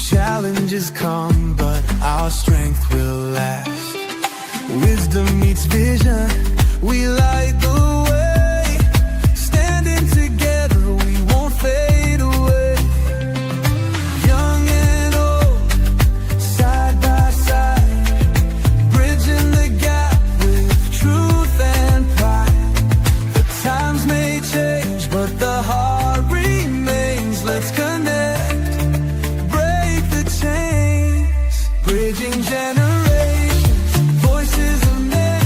Challenges come, but our strength will last. Wisdom meets vision, we light the way. Standing together, we won't fade away. Young and old, side by side, bridging the gap with truth and pride. The times may change, but the heart remains. Let's connect, break the chains, bridging generations, voices of men,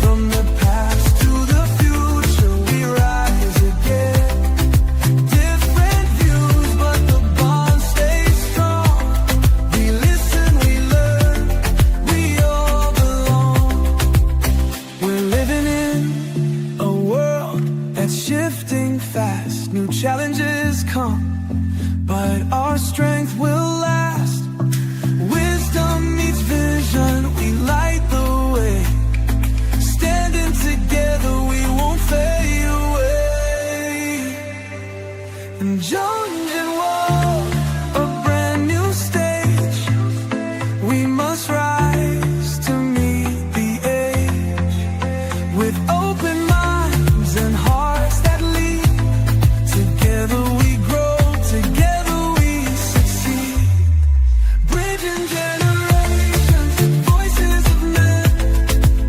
from the past to the future, we rise again. Different views, but the bond stays strong. We listen, we learn, we all belong. We're living in a world that's shifting fast. New challenges come, but our strength will last. Wisdom meets vision, we light the way. Standing together, we won't fade away. And joined in war, a brand new stage. We must rise to meet the age. With open minds and hearts that lead. Together we grow, together we succeed. Bridging generations, voices of men,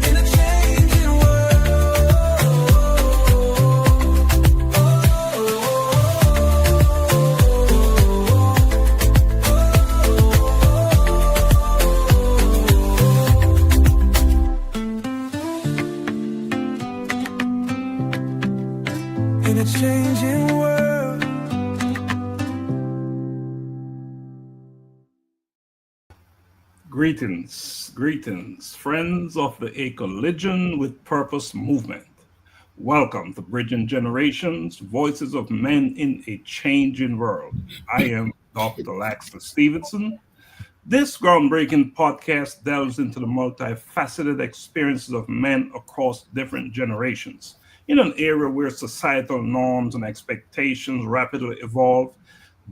in a changing world. In a changing world. Greetings, friends of the A Collision with Purpose movement. Welcome to Bridging Generations, Voices of Men in a Changing World. I am Dr. Laxley Stephenson. This groundbreaking podcast delves into the multifaceted experiences of men across different generations. In an era where societal norms and expectations rapidly evolve,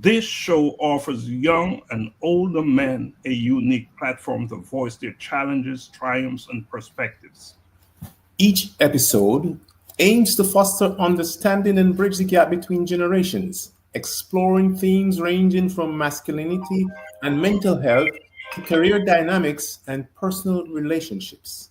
this show offers young and older men a unique platform to voice their challenges, triumphs, and perspectives. Each episode aims to foster understanding and bridge the gap between generations, exploring themes ranging from masculinity and mental health to career dynamics and personal relationships.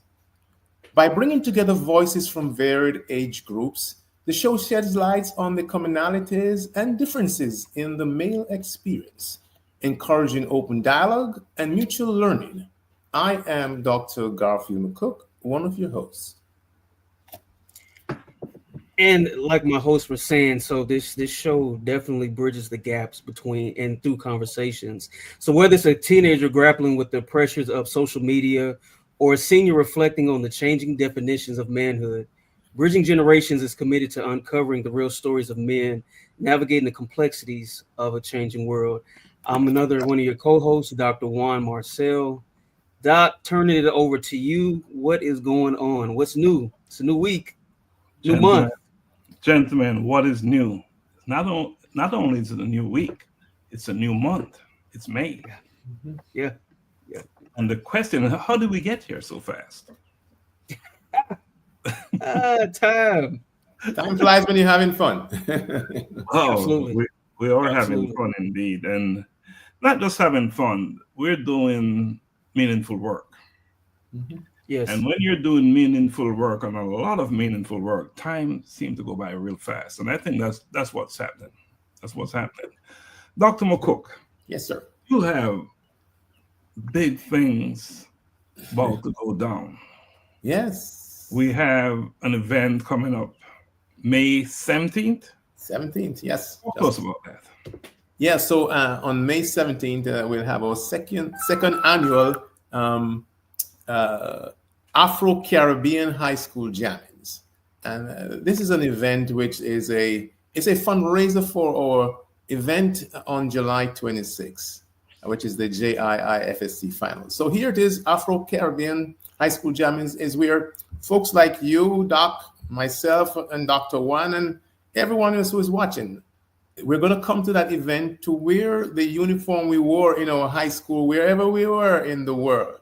By bringing together voices from varied age groups, the show sheds light on the commonalities and differences in the male experience, encouraging open dialogue and mutual learning. I am Dr. Garfield McCook, one of your hosts. And like my hosts were saying, so this show definitely bridges the gaps between and through conversations. So whether it's a teenager grappling with the pressures of social media or a senior reflecting on the changing definitions of manhood, Bridging Generations is committed to uncovering the real stories of men navigating the complexities of a changing world. I'm another one of your co-hosts, Dr. Juan Marcel. Doc, turning it over to you. What is going on? What's new? It's a new week, new month. Gentlemen, what is new? Not only is it a new week, it's a new month. It's May. Yeah. And the question is, how did we get here so fast? Time flies when you're having fun. Absolutely. We are having fun indeed. And not just having fun, we're doing meaningful work. Mm-hmm. Yes. And when you're doing meaningful work, and a lot of meaningful work, time seems to go by real fast. And I think that's what's happening. That's what's happening. Dr. McCook. Yes, sir. You have big things about to go down. Yes. We have an event coming up May 17th. 17th, yes. Talk to us about that. Yeah, so on May 17th, we'll have our second annual Afro-Caribbean High School Jammings. And this is an event which is a fundraiser for our event on July 26th, which is the JIIFSC final. So here it is, Afro-Caribbean High School Jammings is where folks like you, Doc, myself, and Dr. Juan, and everyone else who is watching we're going to come to that event to wear the uniform we wore in our high school, wherever we were in the world.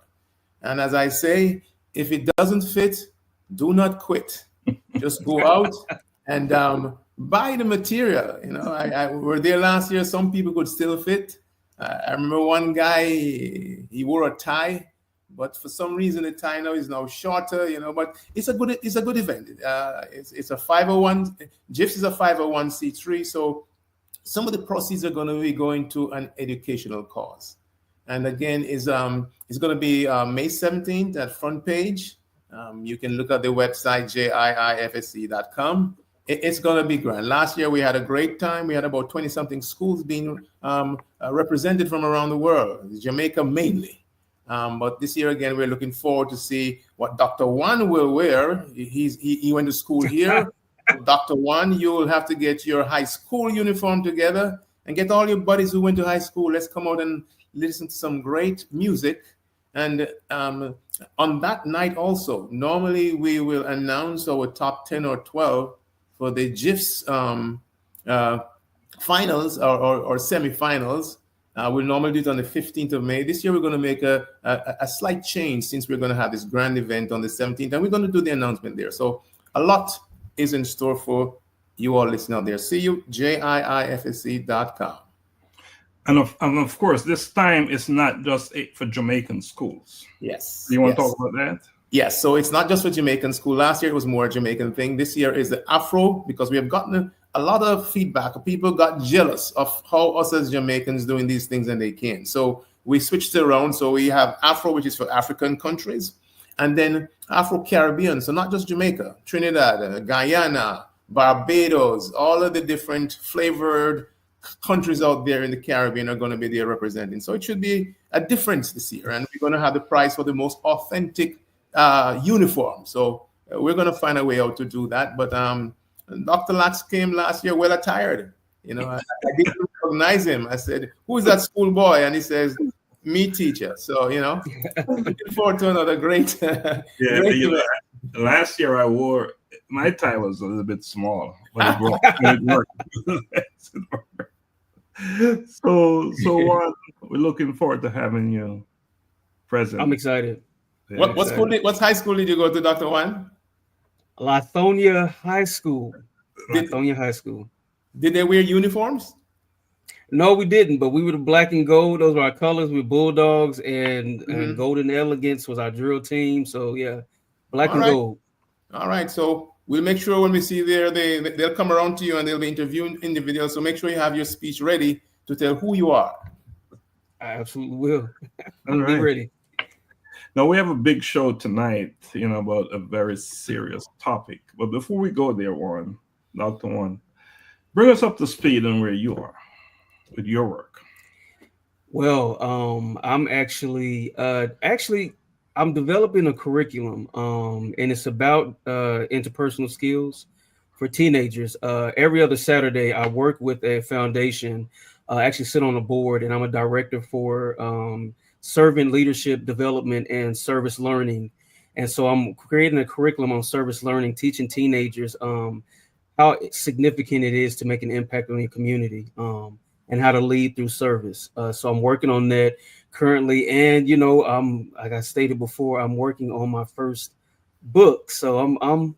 And as I say, if it doesn't fit, do not quit. Just go out and buy the material. I were there last year. Some people could still fit. I remember one guy, he wore a tie, but for some reason the tie now is now shorter. But it's a good event. It's a 501. GIFs is a 501c3. So some of the proceeds are going to be going to an educational cause. And again, it's going to be May 17th at Front Page. You can look at the website, jiifsc.com. It's going to be grand. Last year, we had a great time. We had about 20-something schools being represented from around the world, Jamaica mainly. But this year, again, we're looking forward to see what Dr. Juan will wear. He went to school here. Dr. Juan, you will have to get your high school uniform together and get all your buddies who went to high school. Let's come out and listen to some great music. And on that night also, normally we will announce our top 10 or 12 for the GIFs finals or semifinals. We'll normally do it on the 15th of May. This year we're going to make a slight change since we're going to have this grand event on the 17th, and we're going to do the announcement there. So a lot is in store for you all listening out there. See you, jiifsc.com. And of course, this time it's not just for Jamaican schools. Yes. You want to talk about that? Yes. So it's not just for Jamaican school. Last year it was more a Jamaican thing. This year is the Afro, because we have gotten a lot of feedback. People got jealous of how us as Jamaicans doing these things and they can't. So we switched it around. So we have Afro, which is for African countries, and then Afro-Caribbean. So not just Jamaica, Trinidad, Guyana, Barbados, all of the different flavored countries out there in the Caribbean are going to be there representing. So it should be a difference this year. And we're going to have the prize for the most authentic uniform. So we're going to find a way out to do that. But Dr. Lax came last year well attired. I didn't recognize him. I said, "Who is that schoolboy?" And he says, "Me, teacher." So, looking forward to another great, last year I wore, my tie was a little bit small, but it worked. So Juan, we're looking forward to having you present. I'm excited. Yeah, what high school did you go to, Dr. Juan? Lithonia High School. Lithonia High School. Did they wear uniforms? No, we didn't, but we were the black and gold. Those were our colors. We were Bulldogs, and Golden Elegance was our drill team. So, yeah, black and gold. All right. So we'll make sure when we see you there, they'll come around to you and they'll be interviewing individuals. So make sure you have your speech ready to tell who you are. I absolutely will. I'll be ready. Now, we have a big show tonight, about a very serious topic. But before we go there, Juan, Dr. Juan, bring us up to speed on where you are with your work. Well, I'm actually I'm developing a curriculum, and it's about interpersonal skills for teenagers. Every other Saturday, I work with a foundation. I actually sit on a board, and I'm a director for servant leadership development and service learning. And so I'm creating a curriculum on service learning, teaching teenagers how significant it is to make an impact on your community, and how to lead through service. So I'm working on that currently. And, like I stated before, I'm working on my first book. So I'm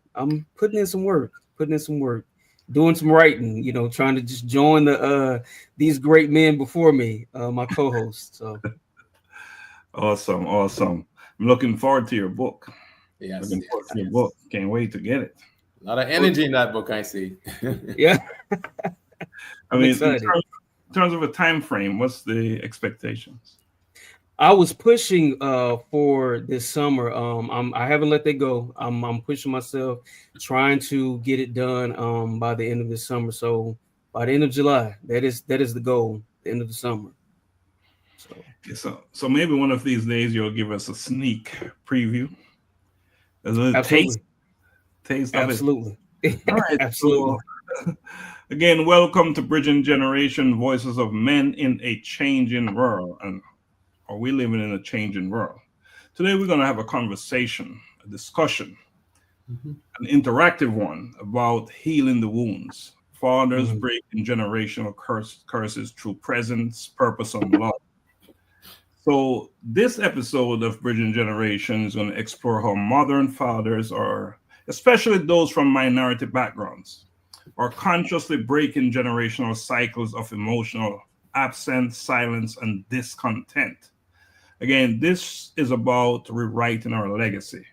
putting in some work, doing some writing, trying to just join these great men before me, my co-hosts. So. Awesome. I'm looking forward to your book. Yes. Looking forward to your book. Can't wait to get it. A lot of energy in that book, I see. Yeah. I mean, in terms of a time frame, what's the expectations? I was pushing for this summer. I haven't let that go. I'm pushing myself, trying to get it done by the end of this summer. So by the end of July, that is the goal. The end of the summer. So maybe one of these days you'll give us a sneak preview. A little Absolutely. taste of Absolutely. it. All right. Absolutely. So, again, welcome to Bridging Generation, Voices of Men in a Changing World. And are we living in a changing world? Today we're going to have a conversation, a discussion, an interactive one about healing the wounds Fathers breaking generational curses through presence, purpose, and love. So this episode of Bridging Generation is going to explore how modern fathers are, especially those from minority backgrounds, are consciously breaking generational cycles of emotional absence, silence, and discontent. Again, this is about rewriting our legacy,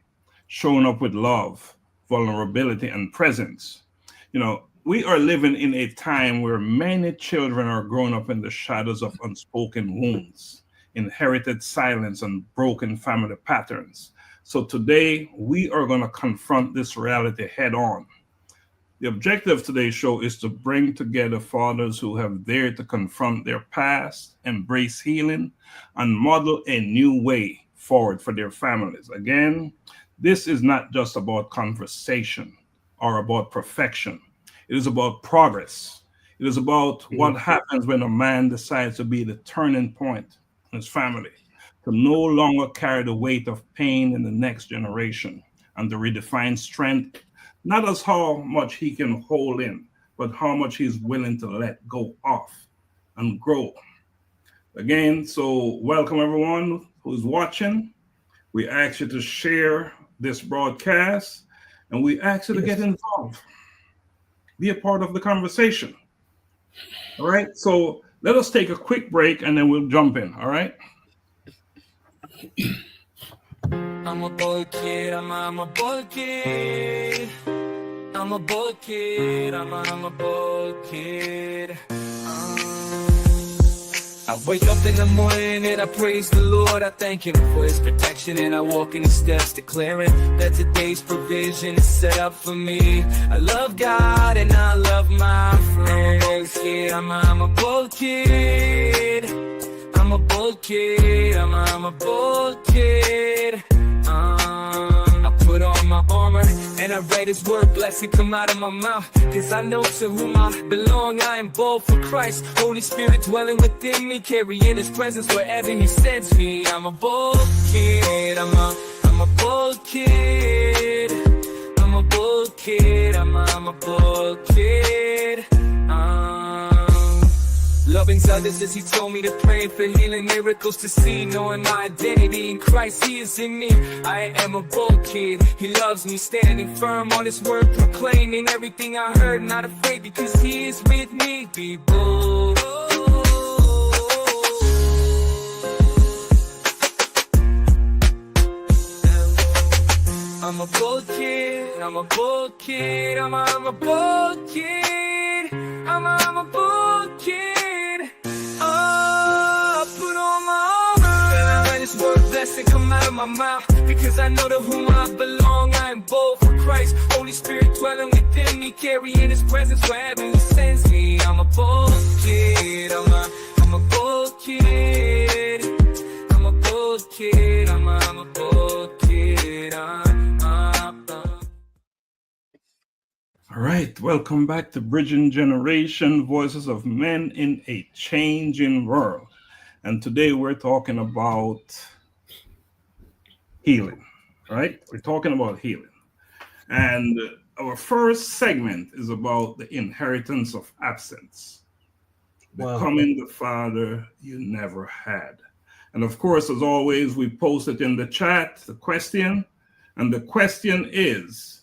showing up with love, vulnerability, and presence. You know, we are living in a time where many children are growing up in the shadows of unspoken wounds, inherited silence, and broken family patterns. So today, we are going to confront this reality head on. The objective of today's show is to bring together fathers who have dared to confront their past, embrace healing, and model a new way forward for their families. Again, this is not just about conversation or about perfection. It is about progress. It is about what happens when a man decides to be the turning point in his family, to no longer carry the weight of pain in the next generation, and to redefine strength, not as how much he can hold in, but how much he's willing to let go of and grow. Again, so welcome everyone who's watching. We ask you to share this broadcast, and we ask you to get involved. Be a part of the conversation. All right, so let us take a quick break and then we'll jump in. All right. I'm a boy kid, I'm a boy kid. I'm a boy kid, I'm a boy kid. I wake up in the morning and I praise the Lord. I thank Him for His protection, and I walk in His steps, declaring that today's provision is set up for me. I love God and I love my friends. I'm a bold kid. I'm a bold kid. I'm a bold kid. I put on my armor and I write His word, blessing come out of my mouth. Cause I know to whom I belong, I am bold for Christ. Holy Spirit dwelling within me, carrying His presence wherever He sends me. I'm a bold kid, I'm a bold kid. I'm a bold kid, I'm a bold kid. Loving others as He told me to pray for healing, miracles to see, knowing my identity in Christ, He is in me. I am a bold kid, He loves me, standing firm on His word, proclaiming everything I heard, not afraid because He is with me. Be bold. I'm a bold kid, I'm a bold kid, I'm a bold kid, I'm a bold kid. I put on my armor and I let His word blessing come out of my mouth. Because I know to whom I belong, I am bold for Christ. Holy Spirit dwelling within me, carrying His presence wherever He sends me. I'm a bold kid, I'm a bold kid. I'm a bold kid, I'm a bold kid. All right, welcome back to Bridging Generation, Voices of Men in a Changing World. And today we're talking about healing, right? We're talking about healing. And our first segment is about the inheritance of absence, becoming the father you never had. And of course, as always, we posted in the chat the question, and the question is,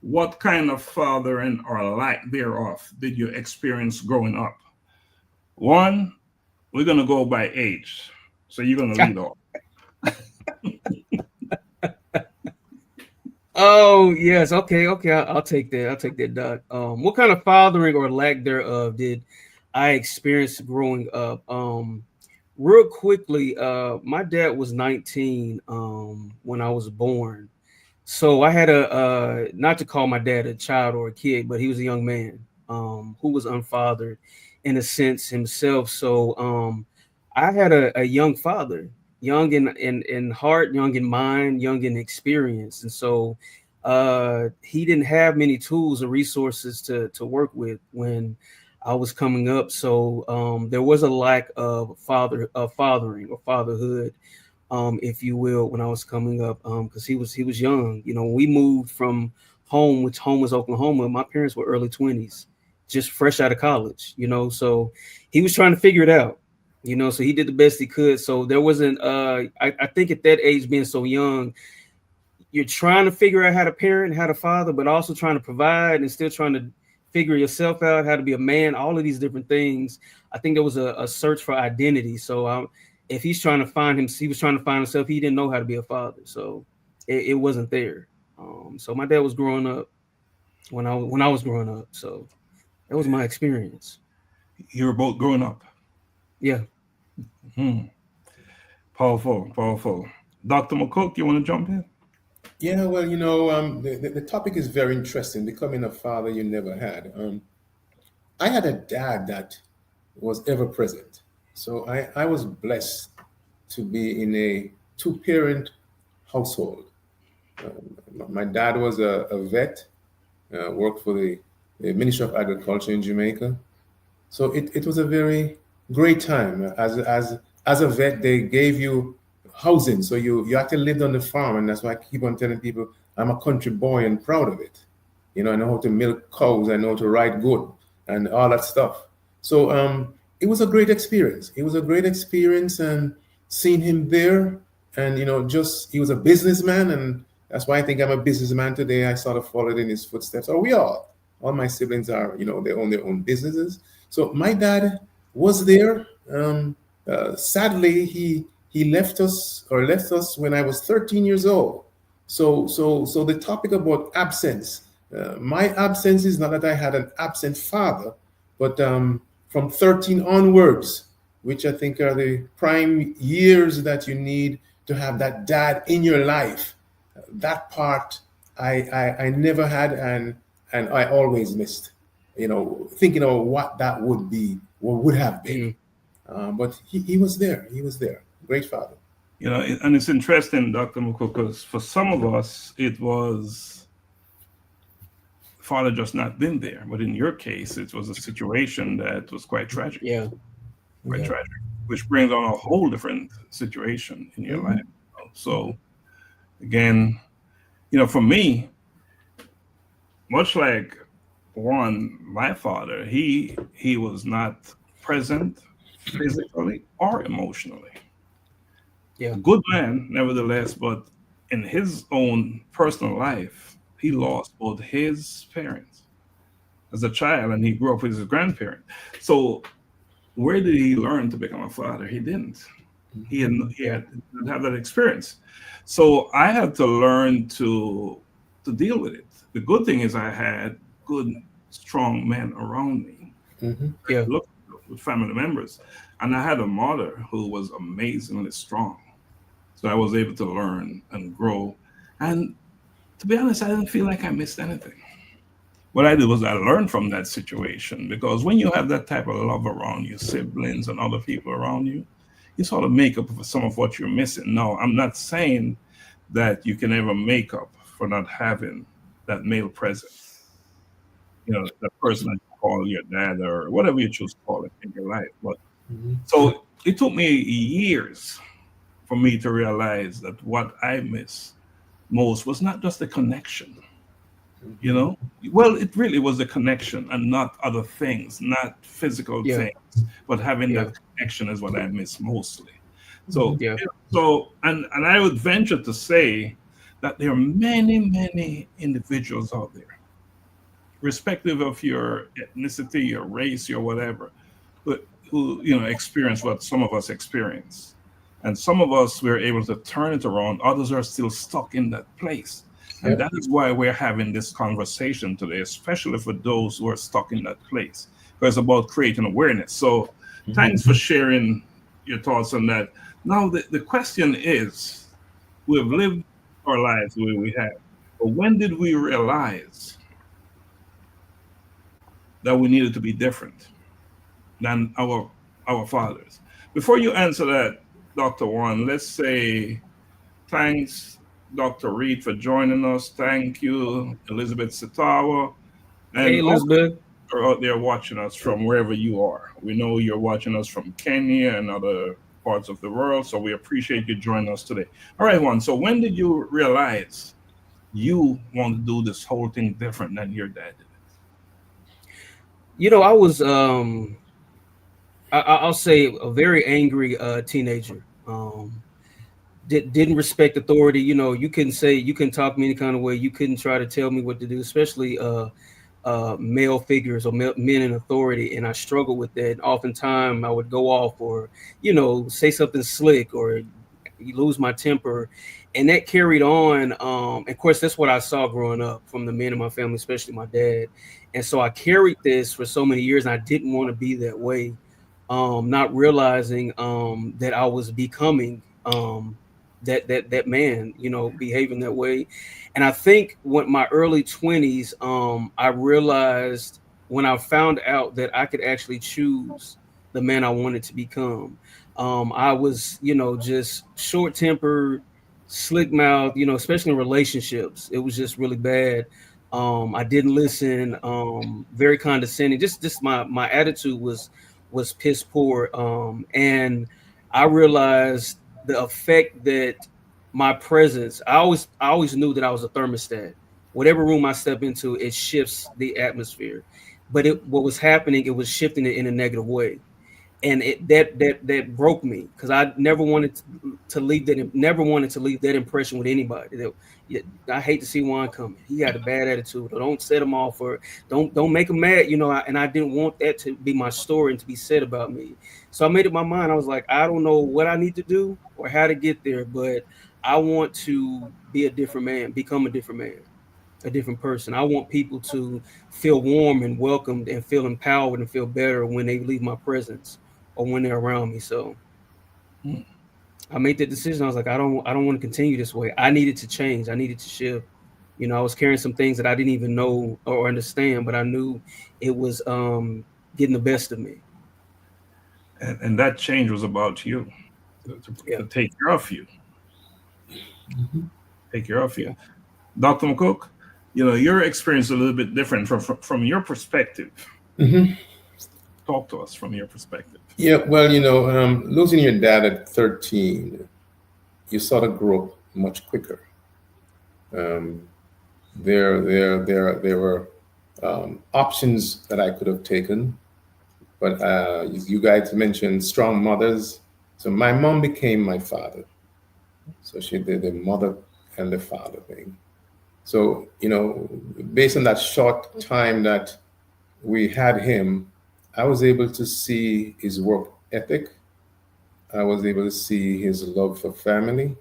what kind of fathering or lack thereof did you experience growing up? One, we're going to go by age. So you're going to lead off. Oh, yes. Okay. I'll take that, Doc. What kind of fathering or lack thereof did I experience growing up? Real quickly, my dad was 19 when I was born. So I had not to call my dad a child or a kid, but he was a young man who was unfathered in a sense himself. So I had a young father, young in heart, young in mind, young in experience. And so he didn't have many tools or resources to work with when I was coming up. So there was a lack of fathering or fatherhood, if you will, when I was coming up, because he was young. You know, we moved from home, which home was Oklahoma. My parents were early 20s, just fresh out of college, so he was trying to figure it out, so he did the best he could. So there wasn't, I think at that age, being so young, you're trying to figure out how to parent, how to father, but also trying to provide and still trying to figure yourself out, how to be a man, all of these different things. I think there was a search for identity. So if he's trying to find him, he was trying to find himself. He didn't know how to be a father. So it wasn't there. So my dad was growing up when I was growing up. So that was my experience. You were both growing up. Yeah. Powerful. Dr. McCook, you want to jump in? Yeah, well, the topic is very interesting, becoming a father you never had. I had a dad that was ever present. So I was blessed to be in a two-parent household. My dad was a vet, worked for the Ministry of Agriculture in Jamaica. So it was a very great time. As a vet, they gave you housing, so you actually lived on the farm, and that's why I keep on telling people I'm a country boy and proud of it. I know how to milk cows, I know how to ride good, and all that stuff. So it was a great experience. And seeing him there, and he was a businessman, and that's why I think I'm a businessman today. I sort of followed in his footsteps. Or we all my siblings are, they own their own businesses. So my dad was there. Sadly, he left us when I was 13 years old. So the topic about absence, my absence is not that I had an absent father, but from 13 onwards, which I think are the prime years that you need to have that dad in your life. That part I never had, and I always missed, thinking of what that would be, or would have been. But he was there. Great father. And it's interesting, Dr. McCook, because for some of us, it was father just not been there. But in your case, it was a situation that was quite tragic. Yeah. Quite tragic, which brings on a whole different situation in your life. So, again, for me, much like Juan, my father, he was not present physically or emotionally. Yeah. A good man, nevertheless, but in his own personal life, he lost both his parents as a child, and he grew up with his grandparent. So where did he learn to become a father? He didn't. He didn't have that experience. So I had to learn to deal with it. The good thing is I had good, strong men around me. Look, with family members. And I had a mother who was amazingly strong. So I was able to learn and grow. And to be honest, I didn't feel like I missed anything. What I did was I learned from that situation, because when you have that type of love around you, siblings and other people around you, you sort of make up for some of what you're missing. No, I'm not saying that you can ever make up for not having that male presence. The person that you call your dad or whatever you choose to call it in your life. But so it took me years for me to realize that what I miss most was not just the connection. Well, it really was the connection and not other things, not physical things, but having that connection is what I miss mostly. So, and I would venture to say that there are many, many individuals out there, respective of your ethnicity, your race, your whatever, who experience what some of us experience. And some of us were able to turn it around. Others are still stuck in that place. And that is why we're having this conversation today, especially for those who are stuck in that place, because it's about creating awareness. So thanks for sharing your thoughts on that. Now, the question is, we have lived our lives the way we have, but when did we realize that we needed to be different than our fathers? Before you answer that, Dr. Juan, let's say thanks, Dr. Reed, for joining us. Thank you, Elizabeth Sitawa. And hey, Elizabeth. You're out there watching us from wherever you are. We know you're watching us from Kenya and other parts of the world, so we appreciate you joining us today. All right, Juan, so when did you realize you want to do this whole thing different than your dad did? I was I'll say a very angry teenager. Didn't respect authority. You couldn't talk me any kind of way. You couldn't try to tell me what to do, especially male figures or men in authority. And I struggled with that. Oftentimes I would go off or, say something slick or you lose my temper. And that carried on. Of course, that's what I saw growing up from the men in my family, especially my dad. And so I carried this for so many years and I didn't want to be that way. Not realizing that I was becoming that man, behaving that way. And I think when my early 20s, I realized when I found out that I could actually choose the man I wanted to become. I was, just short tempered, slick mouth, especially in relationships. It was just really bad. I didn't listen, very condescending. Just my attitude was piss poor. And I realized the effect that my presence, I always knew that I was a thermostat. Whatever room I step into, it shifts the atmosphere. But what was happening, it was shifting it in a negative way. And that broke me because I never wanted to leave that impression with anybody. I hate to see Juan coming. He got a bad attitude. Or don't set him off, or don't make him mad. And I didn't want that to be my story and to be said about me. So I made up my mind. I was like, I don't know what I need to do or how to get there, but I want to be a different man, become a different man, a different person. I want people to feel warm and welcomed and feel empowered and feel better when they leave my presence or when they're around me. So I made that decision. I was like, I don't want to continue this way. I needed to change. I needed to shift. I was carrying some things that I didn't even know or understand, but I knew it was getting the best of me. And that change was about you, to take care of you. Take care of you. Dr. McCook, your experience is a little bit different from your perspective. Talk to us from your perspective. Yeah, well, losing your dad at 13, you sort of grow up much quicker. There were options that I could have taken, but you guys mentioned strong mothers. So my mom became my father. So she did the mother and the father thing. So, based on that short time that we had him, I was able to see his work ethic. I was able to see his love for family.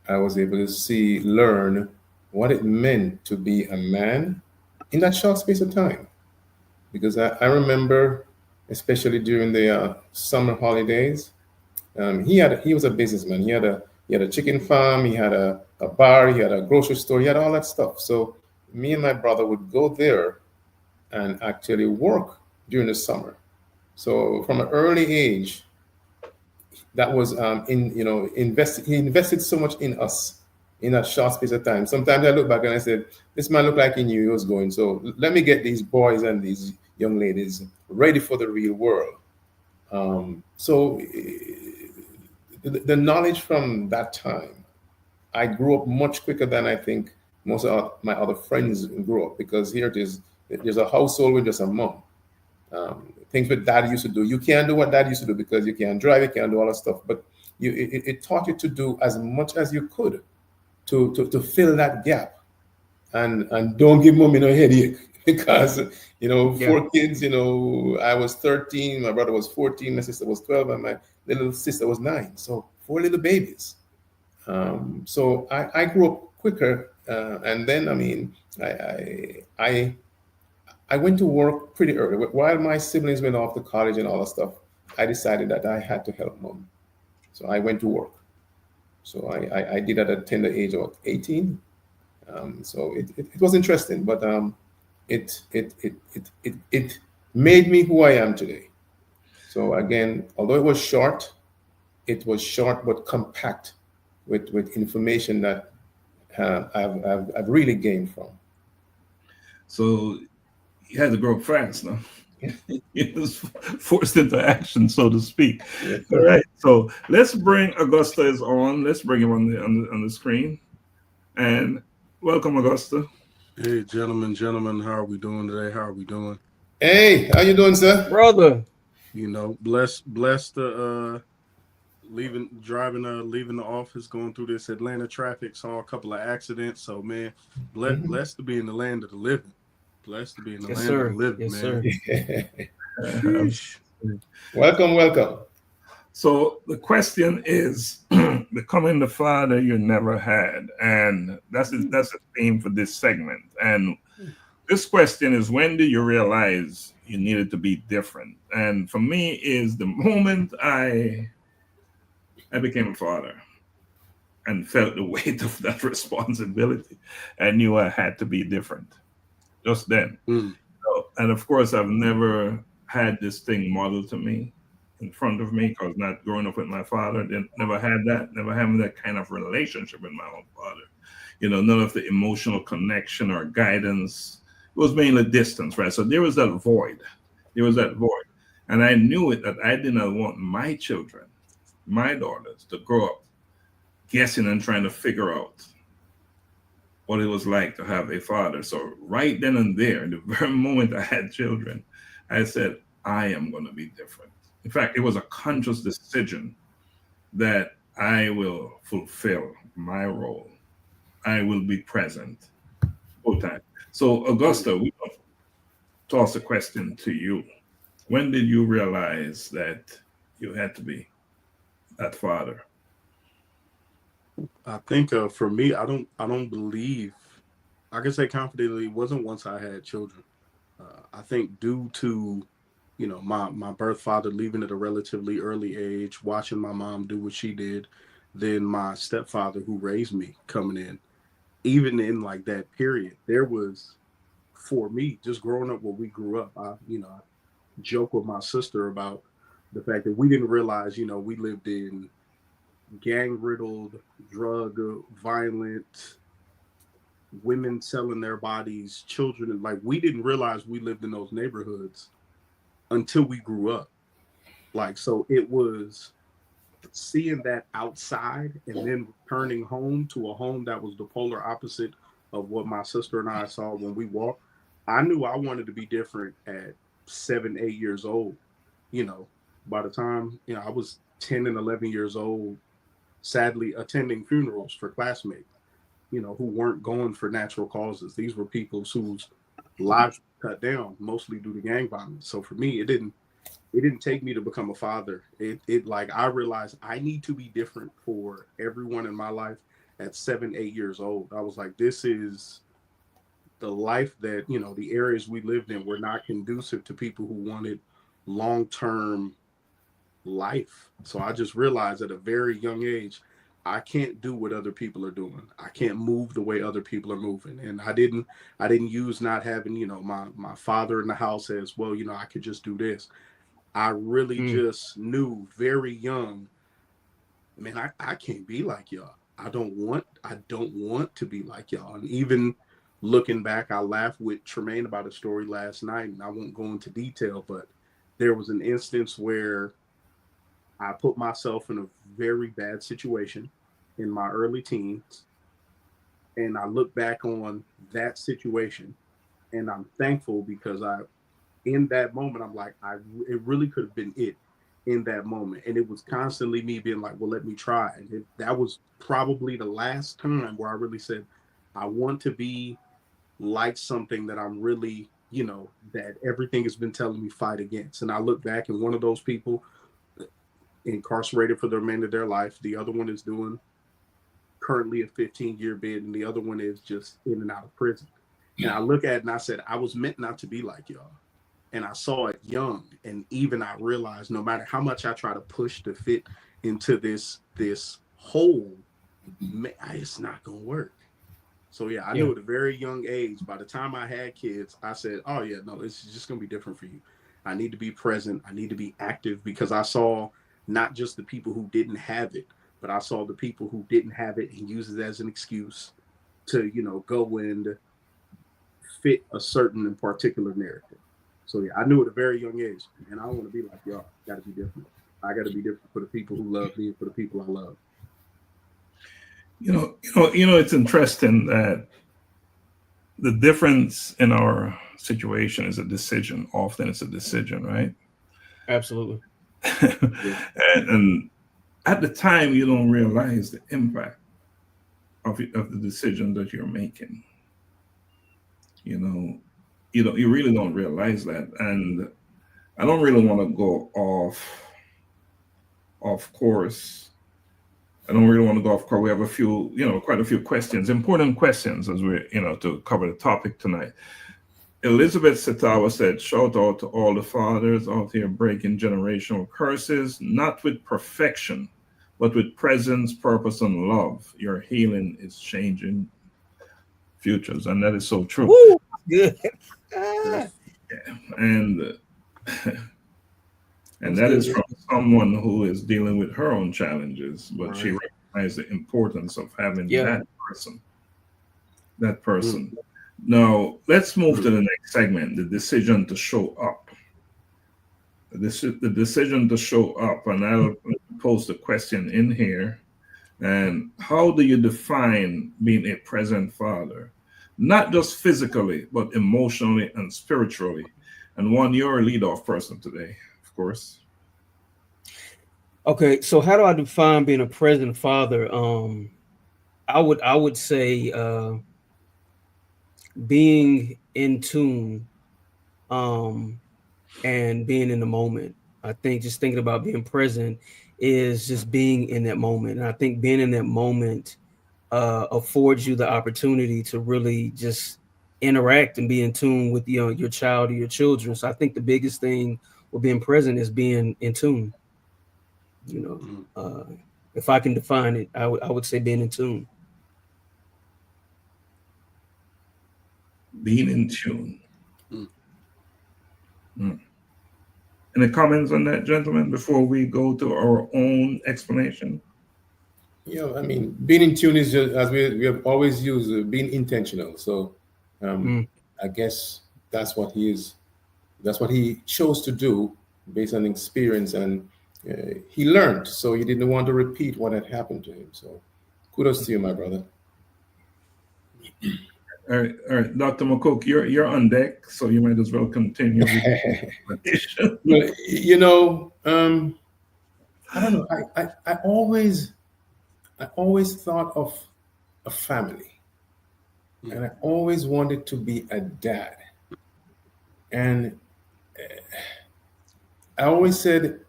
I was able to learn what it meant to be a man in that short space of time. Because I remember, especially during the summer holidays, he was a businessman. He had a chicken farm, he had a bar, he had a grocery store, he had all that stuff. So me and my brother would go there and actually work during the summer. So from an early age, that was he invested so much in us in that short space of time. Sometimes I look back and I said, this man looked like he knew he was going. So let me get these boys and these young ladies ready for the real world. So the knowledge from that time, I grew up much quicker than I think most of my other friends grew up, because here it is, there's a household with just a mom. Things that dad used to do, you can't do what dad used to do because you can't drive, you can't do all that stuff. But it taught you to do as much as you could to fill that gap, and don't give mommy no headache, because 4 kids. I was 13, my brother was 14, my sister was 12, and my little sister was 9. So 4 little babies. So I grew up quicker, and then I went to work pretty early. While my siblings went off to college and all that stuff, I decided that I had to help mom. So I went to work. So I did at a tender age of 18. So it was interesting, but it made me who I am today. So again, although it was short but compact with information that I've really gained from. So you had to grow up fast, no? It was forced into action, so to speak. Yes, all right. So let's bring Augusta is on. Let's bring him on the screen. And welcome, Augusta. Hey, gentlemen, how are we doing today? How are we doing? Hey, how you doing, sir? Brother. You know, blessed to leaving the office, going through this Atlanta traffic, saw a couple of accidents. So man, blessed to be in the land of the living. Blessed to be in the Yes, land of the sir. living, Yes, man. sir. Sheesh. Welcome, welcome. So the question is becoming the father you never had. And that's a theme for this segment. And this question is, when did you realize you needed to be different? And for me is the moment I became a father and felt the weight of that responsibility. I knew I had to be different just then. Mm. And of course, I've never had this thing modeled to me in front of me because not growing up with my father, never had that, never having that kind of relationship with my own father. You know, none of the emotional connection or guidance. It was mainly distance, right? So there was that void. There was that void. And I knew it that I did not want my children, my daughters, to grow up guessing and trying to figure out what it was like to have a father. So right then and there, the very moment I had children, I said, I am going to be different. In fact, it was a conscious decision that I will fulfill my role. I will be present full time. So Augusta, we toss a question to you. When did you realize that you had to be that father? I think for me, I don't believe I can say confidently it wasn't once I had children. I think due to my birth father leaving at a relatively early age, watching my mom do what she did, then my stepfather who raised me coming in, even in like that period, there was for me just growing up where we grew up. I joke with my sister about the fact that we didn't realize, we lived in gang riddled, drug violent, women selling their bodies, children, like we didn't realize we lived in those neighborhoods until we grew up. Like, so it was seeing that outside and then returning home to a home that was the polar opposite of what my sister and I saw when we walked. I knew I wanted to be different at 7, 8 years old. You know, by the time, I was 10 and 11 years old, sadly attending funerals for classmates, who weren't going for natural causes. These were people whose lives were cut down mostly due to gang violence. So for me, it didn't take me to become a father. It like I realized I need to be different for everyone in my life at 7, 8 years old. I was like, this is the life that, the areas we lived in were not conducive to people who wanted long-term life. So I just realized at a very young age, I can't do what other people are doing. I can't move the way other people are moving. And I didn't use not having, my father in the house as well, I could just do this. I really just knew very young, man, I can't be like y'all. I don't want to be like y'all. And even looking back, I laughed with Tremaine about a story last night, and I won't go into detail, but there was an instance where I put myself in a very bad situation in my early teens. And I look back on that situation and I'm thankful because in that moment, I'm like, it really could have been it in that moment. And it was constantly me being like, well, let me try. And that was probably the last time where I really said, I want to be like something that I'm really, that everything has been telling me fight against. And I look back and one of those people incarcerated for the remainder of their life. The other one is doing currently a 15-year bid, and the other one is just in and out of prison. And I look at it and I said, I was meant not to be like y'all. And I saw it young. And even I realized no matter how much I try to push to fit into this hole, it's not going to work. So yeah, I knew at a very young age, by the time I had kids, I said, oh yeah, no, it's just going to be different for you. I need to be present. I need to be active because I saw not just the people who didn't have it, but I saw the people who didn't have it and use it as an excuse to, go and fit a certain and particular narrative. So yeah, I knew at a very young age, and I don't want to be like y'all. Got to be different. I got to be different for the people who love me and for the people I love. It's interesting that the difference in our situation is a decision. Often it's a decision, right? Absolutely. And at the time, you don't realize the impact of the decision that you're making. You really don't realize that. And I don't really want to go off course. I don't really want to go off course. We have quite a few questions, important questions as we, to cover the topic tonight. Elizabeth Setawa said, shout out to all the fathers out here breaking generational curses, not with perfection, but with presence, purpose, and love. Your healing is changing futures. And that is so true. Woo, good. And that is from someone who is dealing with her own challenges, but she recognized the importance of having that person. Now, let's move to the next segment, the decision to show up. The decision to show up, and I'll post a question in here. And how do you define being a present father? Not just physically, but emotionally and spiritually. And Juan, you're a lead-off person today, of course. Okay, so how do I define being a present father? I would say being in tune and being in the moment. I think just thinking about being present is just being in that moment. And I think being in that moment affords you the opportunity to really just interact and be in tune with your child or your children. So I think the biggest thing with being present is being in tune. If I can define it, I would say being in tune. Being in tune. Any comments on that, gentlemen, before we go to our own explanation? Yeah, I mean, being in tune is just, as we have always used, being intentional. So I guess that's what he is. That's what he chose to do based on experience, and he learned. So he didn't want to repeat what had happened to him. So kudos to you, my brother. All right, Dr. McCook, you're on deck, so you might as well continue. Well, I don't know. I always thought of a family, and I always wanted to be a dad, and I always said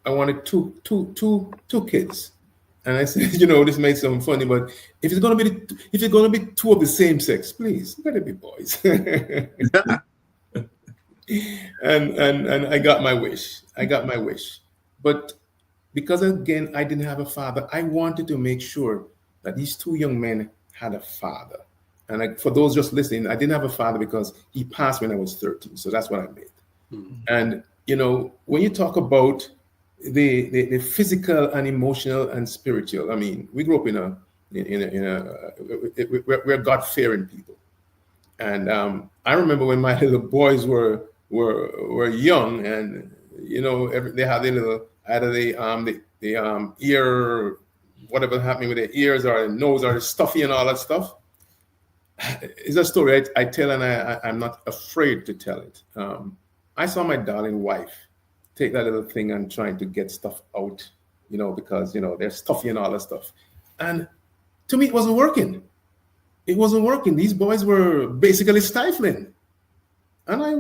I wanted two kids. And I said, this may sound funny, but if it's gonna be two of the same sex, please let it be boys. and I got my wish. But because again, I didn't have a father, I wanted to make sure that these two young men had a father. And for those just listening, I didn't have a father because he passed when I was 13. So that's what I meant. And when you talk about the physical and emotional and spiritual, I mean, we grew up we're God-fearing people, and I remember when my little boys were young, and they had their little either the ear, whatever happened with their ears or their nose or the stuffy and all that stuff. It's a story I tell, and I'm not afraid to tell it. I saw my darling wife take that little thing and trying to get stuff out, because, they're stuffy and all that stuff. And to me, it wasn't working. These boys were basically stifling. And I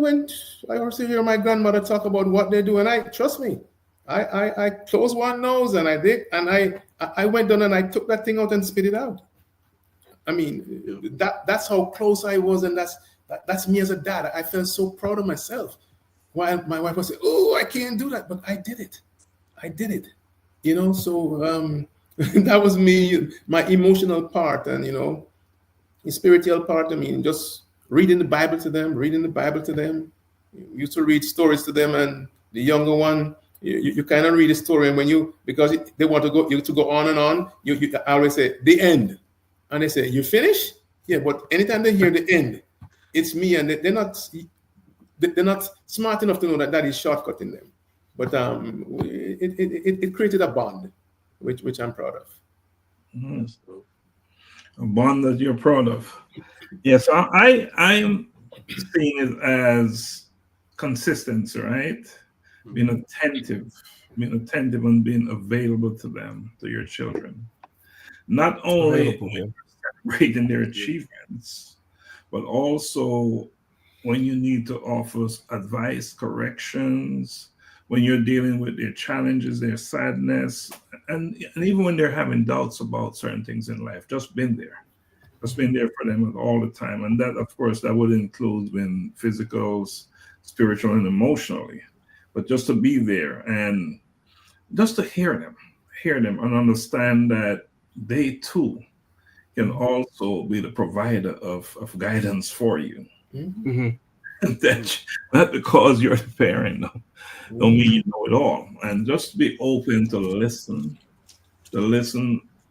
also hear my grandmother talk about what they do. And trust me, I closed one nose and I did. And I went down and I took that thing out and spit it out. I mean, that's how close I was. And that's me as a dad. I felt so proud of myself. While my wife was saying, "Oh, I can't do that," but I did it. So that was me, my emotional part, and the spiritual part. I mean, just reading the Bible to them. Used to read stories to them, and the younger one, you kind of read a story, and because they want to go on and on, you always say the end, and they say, "You finish?" Yeah, but anytime they hear the end, it's me, and they're not smart enough to know that is shortcutting them. But it created a bond, which I'm proud of. Mm-hmm. A bond that you're proud of. Yes, I am seeing it as consistency, right? Being attentive and being available to them, to your children. Not only Available. Yeah. celebrating their achievements, but also when you need to offer advice, corrections, when you're dealing with their challenges, their sadness, and even when they're having doubts about certain things in life, just been there. Just been there for them all the time. And that, of course, that would include when physical, spiritual, and emotionally. But just to be there and just to hear them and understand that they too can also be the provider of guidance for you. Mm-hmm. That not because you're the parent, don't mean you know it all. And just be open to listen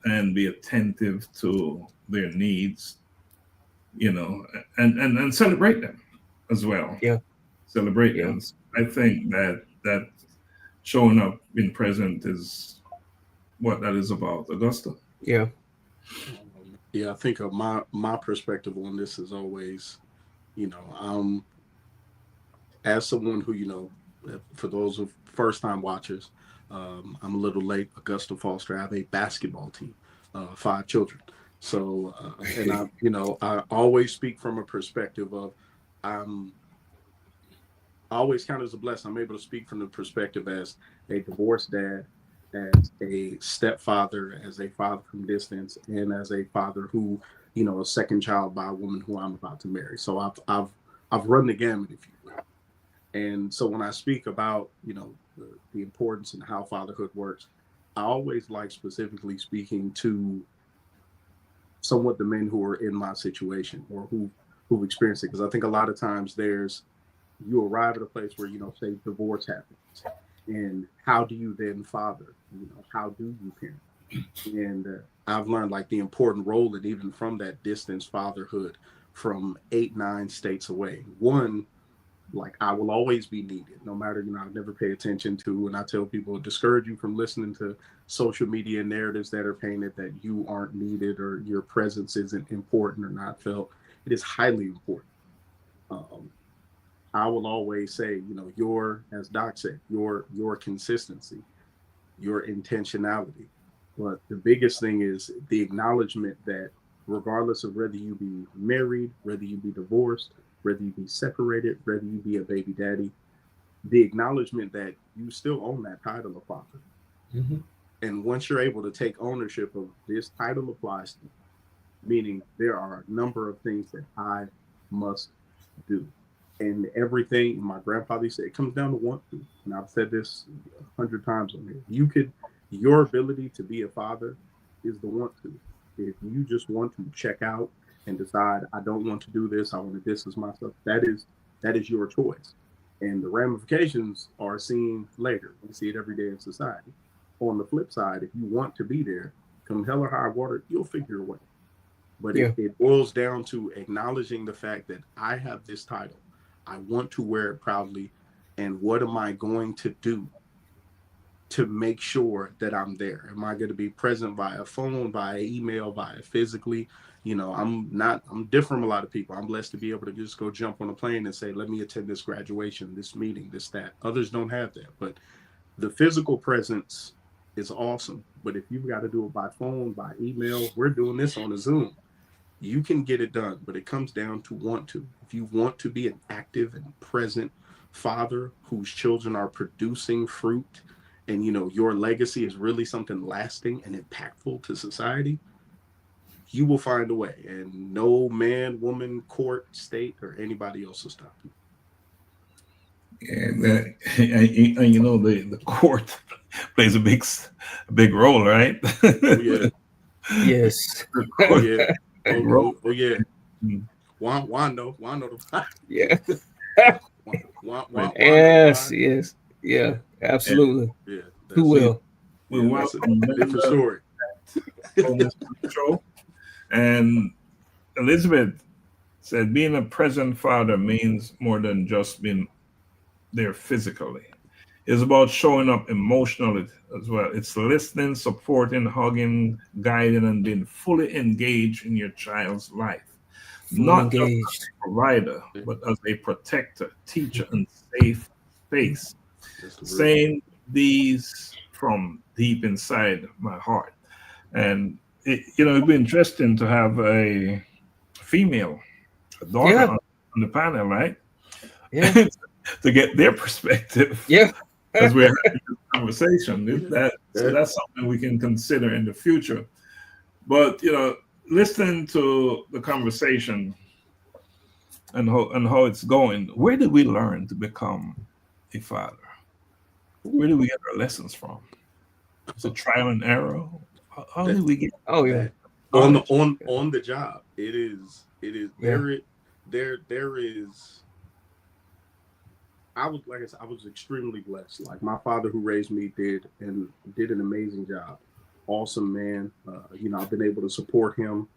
and be attentive to their needs, and celebrate them as well. Yeah. Celebrate Yeah. them. I think that showing up, being present is what that is about. Augusta. Yeah. Yeah, I think of my perspective on this is always, as someone who, for those of first time watchers, I'm a little late. Augusta Foster. I have a basketball team, 5 children. So, and I always speak from a perspective of, I'm I always count it as a blessing. I'm able to speak from the perspective as a divorced dad, as a stepfather, as a father from distance, and as a father who, a second child by a woman who I'm about to marry. So I've run the gamut, if you will. And so when I speak about, the importance and how fatherhood works, I always like specifically speaking to somewhat the men who are in my situation or who've experienced it. Because I think a lot of times you arrive at a place where, say divorce happens, and how do you then father? How do you parent? And I've learned like the important role, and even from that distance fatherhood from 8-9 states away. One, like I will always be needed, no matter, I never pay attention to, and I tell people, discourage you from listening to social media narratives that are painted that you aren't needed or your presence isn't important or not felt. It is highly important. I will always say, as Doc said, your consistency, your intentionality. But the biggest thing is the acknowledgement that regardless of whether you be married, whether you be divorced, whether you be separated, whether you be a baby daddy, the acknowledgement that you still own that title of father. Mm-hmm. And once you're able to take ownership of this title applies to me, meaning there are a number of things that I must do. And everything my grandfather said, it comes down to want to. And I've said this 100 times on here. Your ability to be a father is the want to. If you just want to check out and decide, I don't want to do this, I want to distance myself, that is your choice. And the ramifications are seen later. We see it every day in society. On the flip side, if you want to be there, come hell or high water, you'll figure a way. But it boils down to acknowledging the fact that I have this title. I want to wear it proudly. And what am I going to do to make sure that I'm there? Am I going to be present via phone, via email, via physically? I'm different from a lot of people. I'm blessed to be able to just go jump on a plane and say, let me attend this graduation, this meeting, this, that. Others don't have that. But the physical presence is awesome. But if you've got to do it by phone, by email, we're doing this on a Zoom. You can get it done, but it comes down to want to. If you want to be an active and present father whose children are producing fruit, and your legacy is really something lasting and impactful to society, you will find a way, and no man, woman, court, state, or anybody else will stop you. And the court plays a big role, right? Oh yeah. Yes. Oh yeah. Oh yeah. Mm. Juan know the Yeah. Juan Yes. Yes. Yeah. Absolutely. Yeah. Who will? We That's a welcome different story. Control. And Elizabeth said being a present father means more than just being there physically. It's about showing up emotionally as well. It's listening, supporting, hugging, guiding, and being fully engaged in your child's life. Fully Not just as engaged. a provider, but as a protector, teacher, and safe space. That's the real. Saying these from deep inside my heart. And, it'd be interesting to have a female, a daughter Yeah. on the panel, right? Yeah. To get their perspective Yeah. as we're having this conversation. So Yeah. that's something we can consider in the future. But listening to the conversation and how it's going, where did we learn to become a father? Where did we get our lessons from? Is it trial and error? How did we get? Oh yeah. on knowledge? on the job? It is Yeah. there is. I was, like I said, I was extremely blessed. Like, my father who raised me did an amazing job. Awesome man. I've been able to support him.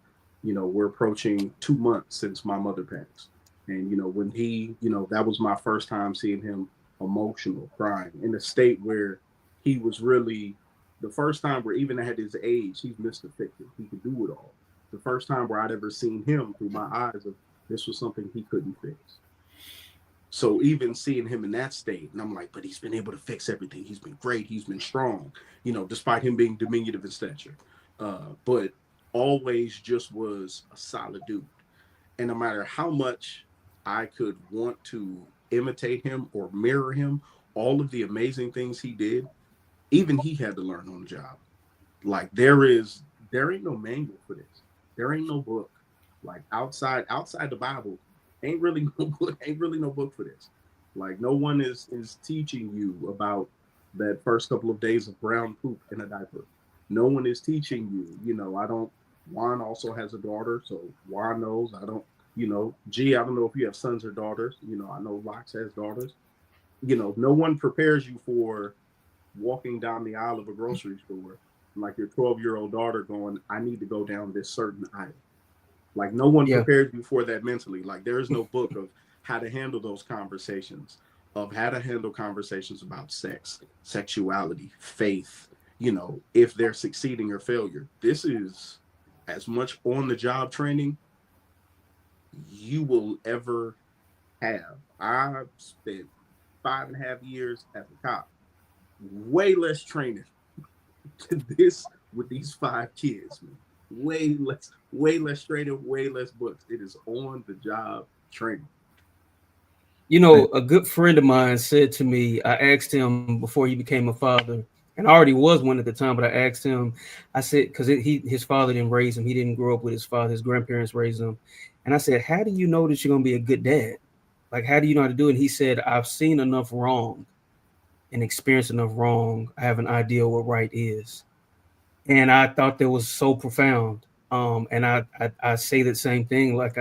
We're approaching 2 months since my mother passed. And, when he, that was my first time seeing him emotional, crying in a state where he was really, the first time where, even at his age, he's Mr. Fictive. He could do it all. The first time where I'd ever seen him through my eyes of this was something he couldn't fix. So even seeing him in that state, and I'm like, but he's been able to fix everything. He's been great. He's been strong, despite him being diminutive in stature. But always just was a solid dude. And no matter how much I could want to imitate him or mirror him, all of the amazing things he did, even he had to learn on the job. Like, there ain't no manual for this. There ain't no book. Like, outside the Bible, ain't really no book for this. Like, no one is teaching you about that first couple of days of brown poop in a diaper. No one is teaching you. Juan also has a daughter, so Juan knows. I don't know if you have sons or daughters. I know Lax has daughters. No one prepares you for walking down the aisle of a grocery store, like your 12-year-old daughter going, I need to go down this certain aisle. Like, no one prepared you for that mentally. Like, there is no book of how to handle those conversations, of how to handle conversations about sex, sexuality, faith, if they're succeeding or failure. This is as much on the job training you will ever have. I spent 5.5 years as a cop, way less training to this with these 5 kids, man. Way less training, way less books. It is on the job training. A good friend of mine said to me, I asked him before he became a father, and I already was one at the time, but I asked him, I said, because his father didn't raise him. He didn't grow up with his father. His grandparents raised him. And I said, how do you know that you're going to be a good dad? Like, how do you know how to do it? And he said, I've seen enough wrong and experienced enough wrong. I have an idea what right is. And I thought that was so profound. And I say the same thing. Like,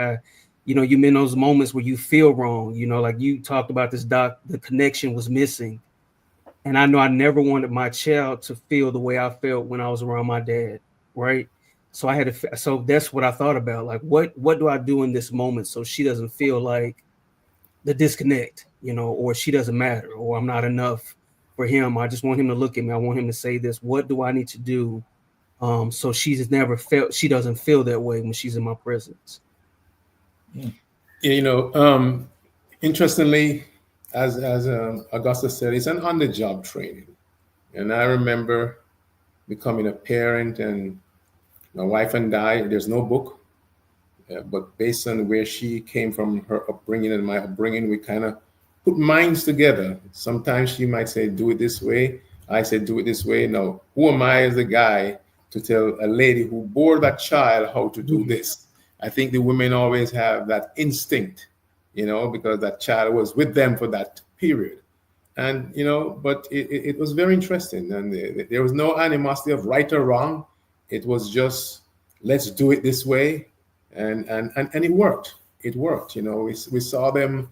you're in those moments where you feel wrong, like you talked about this, Doc, the connection was missing. And I know I never wanted my child to feel the way I felt when I was around my dad. Right. So so that's what I thought about. Like, what do I do in this moment so she doesn't feel like the disconnect, or she doesn't matter, or I'm not enough for him. I just want him to look at me. I want him to say this. What do I need to do? So she doesn't feel that way when she's in my presence. Interestingly, as Augusta said, it's an on-the-job training. And I remember becoming a parent, and my wife and I, there's no book, but based on where she came from, her upbringing and my upbringing, we kind of put minds together. Sometimes she might say, do it this way. I said, do it this way. Now, who am I as a guy to tell a lady who bore that child how to do this? I think the women always have that instinct, because that child was with them for that period. And, but it was very interesting. And there was no animosity of right or wrong. It was just, let's do it this way. And it worked. It worked. We saw them,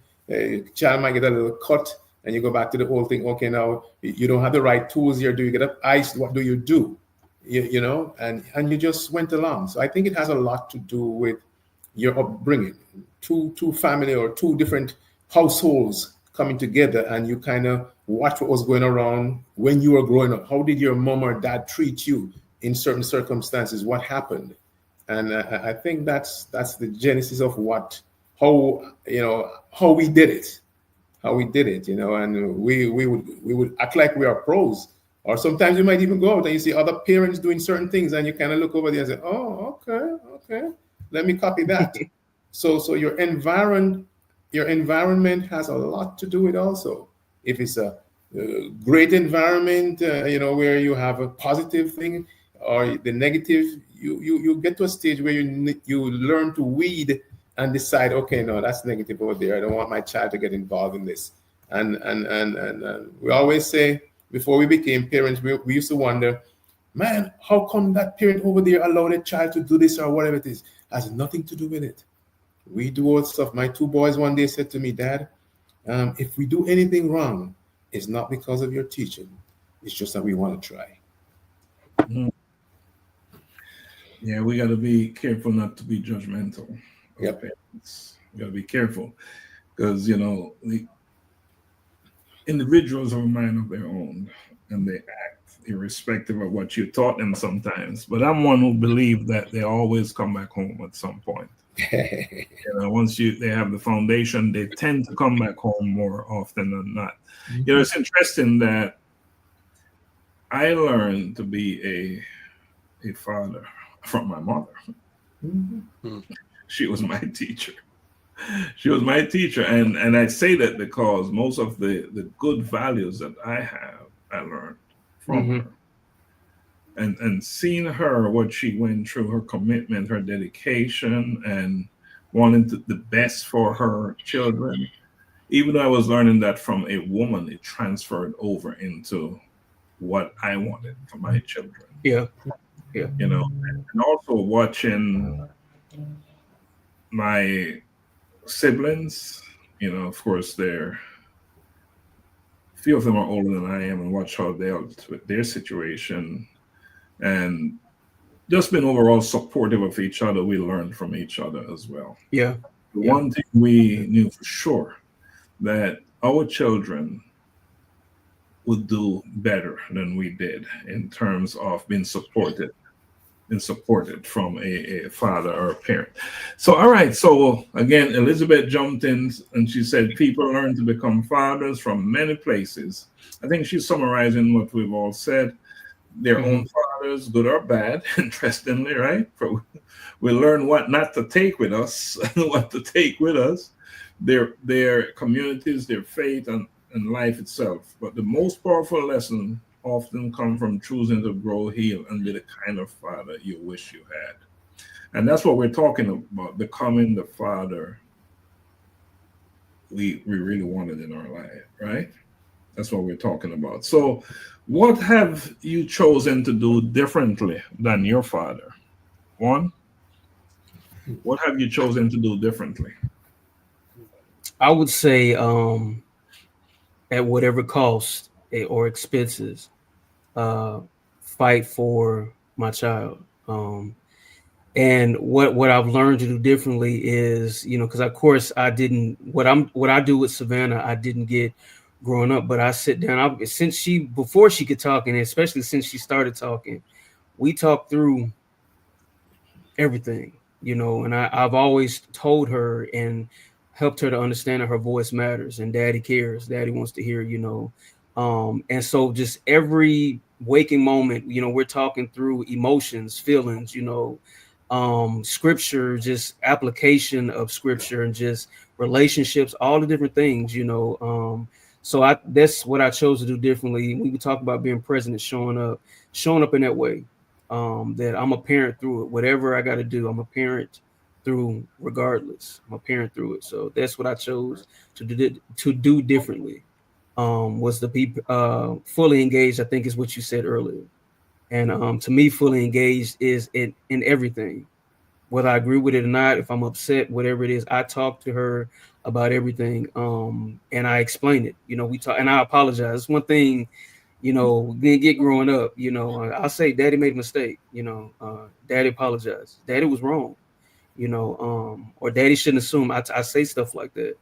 child might get a little cut, and you go back to the whole thing. Okay, now you don't have the right tools here. Do you get up ice? What do you do? And you just went along. So I think it has a lot to do with your upbringing. Two family or two different households coming together, and you kind of watch what was going around when you were growing up. How did your mom or dad treat you in certain circumstances? What happened? And I think that's the genesis of how we did it, and we would act like we are pros. Or sometimes you might even go out and you see other parents doing certain things, and you kind of look over there and say, "Oh, okay, let me copy that." So your environment has a lot to do with also. If it's a great environment, where you have a positive thing, or the negative, you get to a stage where you learn to weed and decide, okay, no, that's negative over there. I don't want my child to get involved in this. And we always say, before we became parents, we used to wonder, man, how come that parent over there allowed a child to do this or whatever it is? It has nothing to do with it. We do all stuff. My two boys one day said to me, "Dad, if we do anything wrong, it's not because of your teaching. It's just that we want to try." Mm-hmm. Yeah, we got to be careful not to be judgmental. Yep. Parents. We got to be careful because, the individuals have a mind of their own, and they act irrespective of what you taught them sometimes. But I'm one who believes that they always come back home at some point. Once they have the foundation, they tend to come back home more often than not. Mm-hmm. It's interesting that I learned to be a father from my mother. Mm-hmm. She was my teacher. She was my teacher, and I say that because most of the good values that I have, I learned from her. And seeing her, what she went through, her commitment, her dedication, and wanting the best for her children. Even though I was learning that from a woman, it transferred over into what I wanted for my children. Yeah. And also watching my siblings, of course, a few of them are older than I am, and watch how they are with their situation. And just being overall supportive of each other, we learned from each other as well. Yeah. One thing we knew for sure, that our children would do better than we did in terms of being supported from a father or a parent. So, all right. So again, Elizabeth jumped in and she said, people learn to become fathers from many places. I think she's summarizing what we've all said. Their own fathers, good or bad, interestingly, right? We learn what not to take with us, what to take with us, their communities, their faith, and life itself. But the most powerful lesson often come from choosing to grow, heal, and be the kind of father you wish you had. And that's what we're talking about, becoming the father we really wanted in our life, right? That's what we're talking about. So what have you chosen to do differently than your father? Juan, what have you chosen to do differently? I would say at whatever cost or expenses, fight for my child. And what I've learned to do differently is, because of course I didn't, what I do with Savannah, I didn't get growing up, but I sit down, before she could talk, and especially since she started talking, we talked through everything, and I've always told her and helped her to understand that her voice matters and daddy cares, daddy wants to hear, and so just every waking moment, we're talking through emotions, feelings, scripture, just application of scripture, and just relationships, all the different things, so that's what I chose to do differently. We would talk about being present and showing up in that way, that I'm a parent through it. Whatever I got to do, I'm a parent through regardless. I'm a parent through it. So that's what I chose to do differently. Was to be fully engaged, I think is what you said earlier. And to me, fully engaged is in everything. Whether I agree with it or not, if I'm upset, whatever it is, I talk to her about everything. And I explain it. We talk, and I apologize. It's one thing, didn't get growing up, I'll say daddy made a mistake, daddy apologized. Daddy was wrong, or daddy shouldn't assume. I say stuff like that.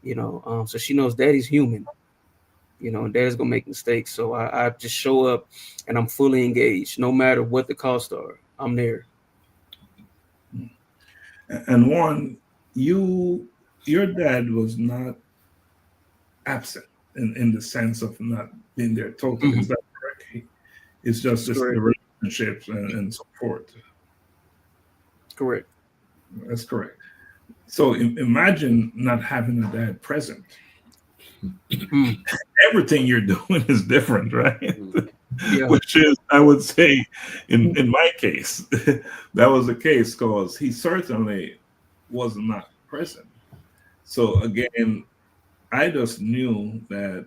So she knows daddy's human, and daddy's gonna make mistakes. So I just show up and I'm fully engaged, no matter what the costs are. I'm there. And Juan, your dad was not absent in the sense of not being there totally. Is that correct? It's just That's the correct. relationships and support. Correct. That's correct. So imagine not having a dad present. Everything you're doing is different, right? Yeah. Which is, I would say, in my case, that was the case because he certainly was not present. So again, I just knew that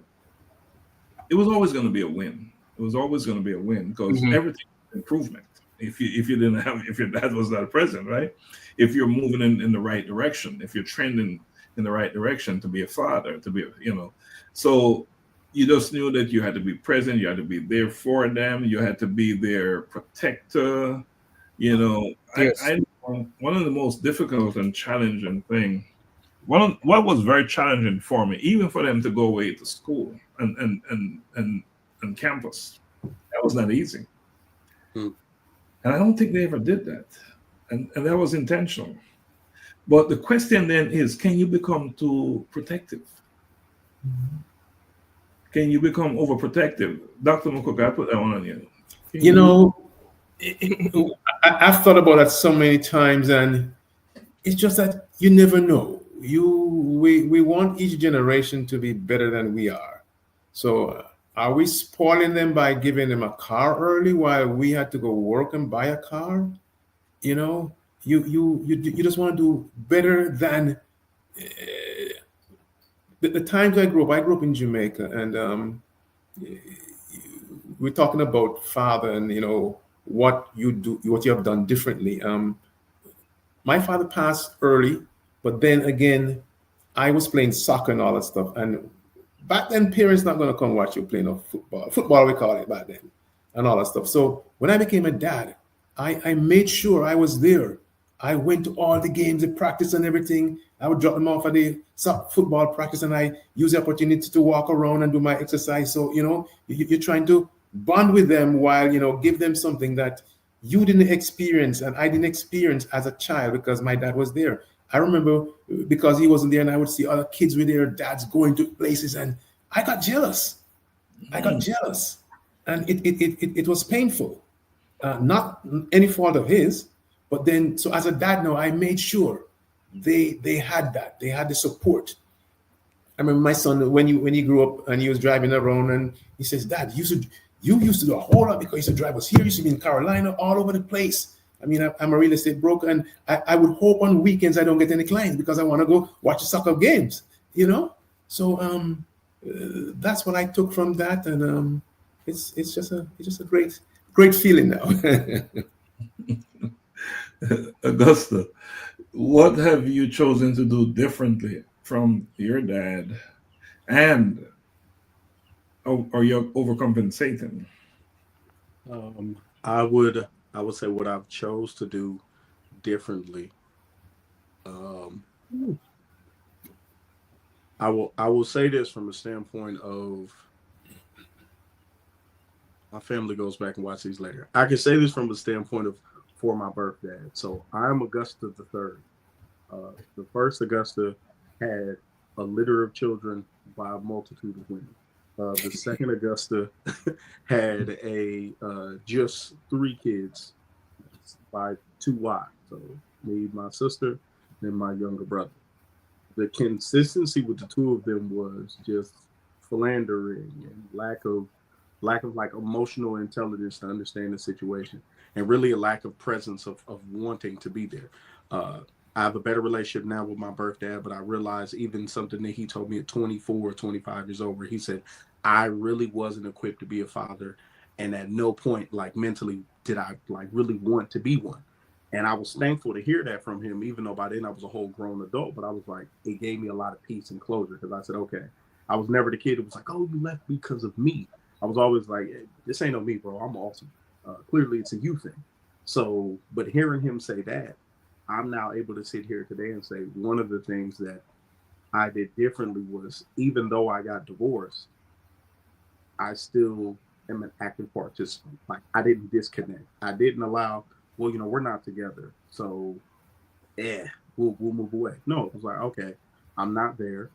it was always going to be a win. It was always going to be a win because everything was improvement. If you didn't have, if your dad was not present, right? If you're moving in the right direction, if you're trending in the right direction to be a father, to be, so you just knew that you had to be present, you had to be there for them, you had to be their protector. Yes. One of the most difficult and challenging thing, what was very challenging for me, even for them to go away to school and campus, that was not easy. And I don't think they ever did that. And that was intentional. But the question then is, can you become too protective? Can you become overprotective? Dr. McCook, I put that one on you. I've thought about that so many times, and it's just that you never know. We want each generation to be better than we are. So are we spoiling them by giving them a car early while we had to go work and buy a car? You just want to do better than the times I grew up in Jamaica, and we're talking about father and what you have done differently. My father passed early, but then again, I was playing soccer and all that stuff. And back then, parents not going to come watch you play no football. Football, we call it back then, and all that stuff. So when I became a dad, I made sure I was there. I went to all the games, the practice and everything. I would drop them off at the football practice, and I use the opportunity to walk around and do my exercise. So, you're trying to bond with them while, give them something that you didn't experience and I didn't experience as a child because my dad was there. I remember because he wasn't there and I would see other kids with their dads going to places and I got jealous. And it was painful. Not any fault of his, but then, so as a dad now, I made sure they had that. They had the support. I remember my son, when he grew up and he was driving around and he says, Dad, you used to do a whole lot because you used to drive us here, you used to be in Carolina, all over the place. I mean, I'm a real estate broker, and I would hope on weekends I don't get any clients because I want to go watch the soccer games, So that's what I took from that, and it's just a great feeling now. Augusta, what have you chosen to do differently from your dad, and are you overcompensating? I would say what I've chose to do differently. I will say this from a standpoint of my family goes back and watch these later. I can say this from a standpoint of for my birth dad. So I'm Augusta the third. The first Augusta had a litter of children by a multitude of women. The second Augusta had just 3 kids by 2 wives. So me, my sister, and my younger brother. The consistency with the 2 of them was just philandering and lack of like emotional intelligence to understand the situation, and really a lack of presence of wanting to be there. I have a better relationship now with my birth dad, but I realized even something that he told me at 24 or 25 years old, where he said, I really wasn't equipped to be a father. And at no point, like mentally, did I like really want to be one. And I was thankful to hear that from him, even though by then I was a whole grown adult, but I was like, it gave me a lot of peace and closure because I said, okay, I was never the kid who was like, oh, you left because of me. I was always like, this ain't no me, bro. I'm awesome. Clearly it's a you thing. So, but hearing him say that, I'm now able to sit here today and say one of the things that I did differently was, even though I got divorced, I still am an active participant. Like, I didn't disconnect. I didn't allow, well, we're not together, so we'll move away. No, it was like, okay, I'm not there.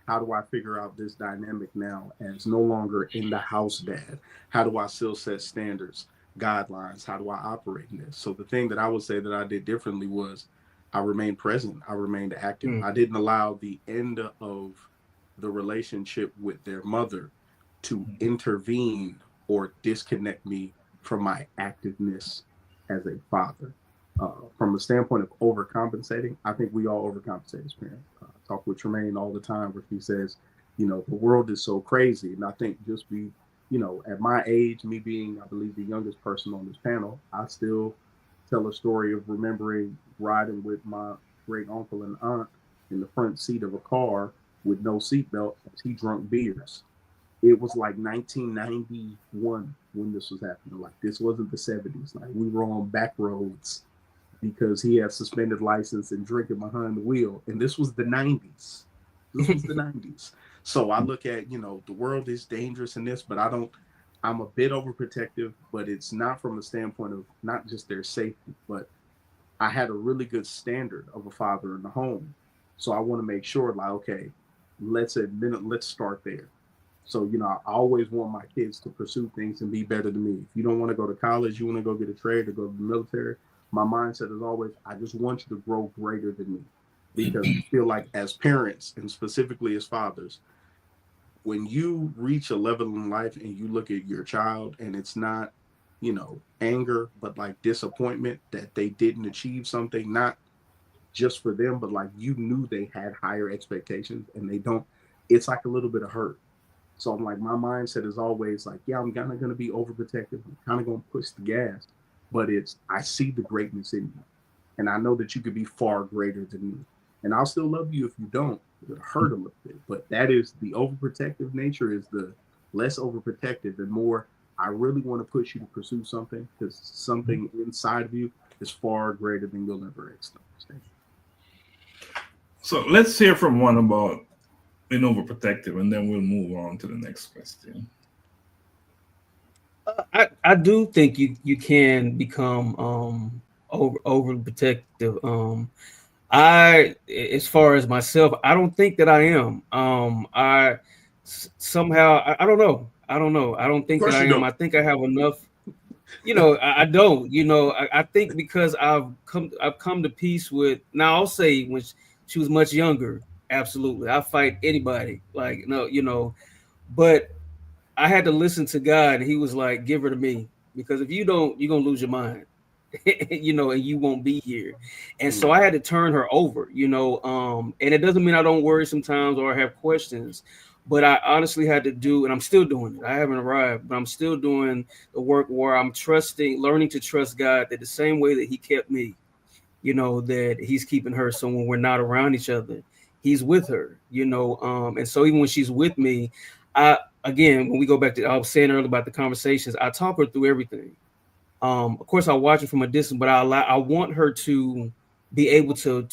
How do I figure out this dynamic now as no longer in the house dad? How do I still set standards, guidelines? How do I operate in this? So the thing that I would say that I did differently was I remained present. I remained active. I didn't allow the end of the relationship with their mother to intervene or disconnect me from my activeness as a father. From a standpoint of overcompensating, I think we all overcompensate as parents. Talk with Tremaine all the time where he says, the world is so crazy. And I think just at my age, me being, I believe, the youngest person on this panel, I still tell a story of remembering riding with my great uncle and aunt in the front seat of a car with no seatbelt as he drunk beers. It was like 1991 when this was happening. Like, this wasn't the 70s. Like, we were on back roads because he had suspended license and drinking behind the wheel. And this was the 90s. This was the 90s. So I look at, the world is dangerous in this, but I'm a bit overprotective, but it's not from a standpoint of not just their safety, but I had a really good standard of a father in the home. So I want to make sure, like, okay, let's start there. So, I always want my kids to pursue things and be better than me. If you don't want to go to college, you want to go get a trade or go to the military, my mindset is always, I just want you to grow greater than me. Because I feel like as parents, and specifically as fathers, when you reach a level in life and you look at your child and it's not, anger, but like disappointment that they didn't achieve something, not just for them, but like you knew they had higher expectations and they don't, it's like a little bit of hurt. So I'm like, my mindset is always like, yeah, I'm kind of going to be overprotective. I'm kind of going to push the gas, but I see the greatness in you. And I know that you could be far greater than me. And I'll still love you if you don't. It'll hurt a little bit. But that is the overprotective nature, is the less overprotective and more, I really want to push you to pursue something, because something inside of you is far greater than you'll ever understand. So let's hear from Juan about being overprotective, and then we'll move on to the next question. I do think you can become overprotective. As far as myself, I don't think that I am. I somehow I don't know. I don't think that I am. I think I have enough. I don't. I think because I've come to peace with. Now I'll say when she was much younger, absolutely, I fight anybody. Like, no, but I had to listen to God. And he was like, "Give her to me, because if you don't, you're gonna lose your mind." And you won't be here. And so I had to turn her over, and it doesn't mean I don't worry sometimes or have questions, but I honestly had to do, and I'm still doing it. I haven't arrived, but I'm still doing the work where I'm learning to trust God, that the same way that he kept me, that he's keeping her. So when we're not around each other, he's with her, and so even when she's with me, when we go back to, I was saying earlier about the conversations, I talk her through everything. Of course, I watch it from a distance, but I want her to be able to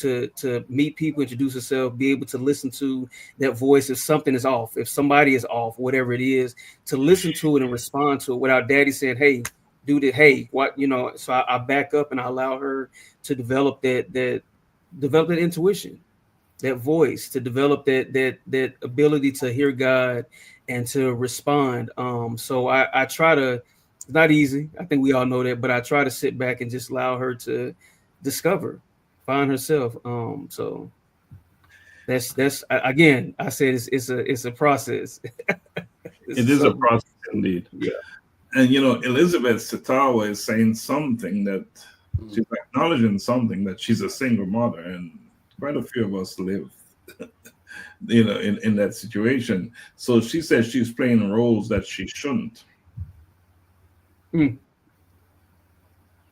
meet people, introduce herself, be able to listen to that voice if something is off, if somebody is off, whatever it is, to listen to it and respond to it without daddy saying, "Hey, do this. Hey, what?" So I back up and I allow her to develop that intuition, that voice, to develop that ability to hear God and to respond. So I try to. It's not easy. I think we all know that, but I try to sit back and just allow her to find herself. So that's again, I said it's a process. It is a process indeed. Yeah. And Elizabeth Sitawa is saying something that she's acknowledging something, that she's a single mother, and quite a few of us live in that situation. So she says she's playing roles that she shouldn't.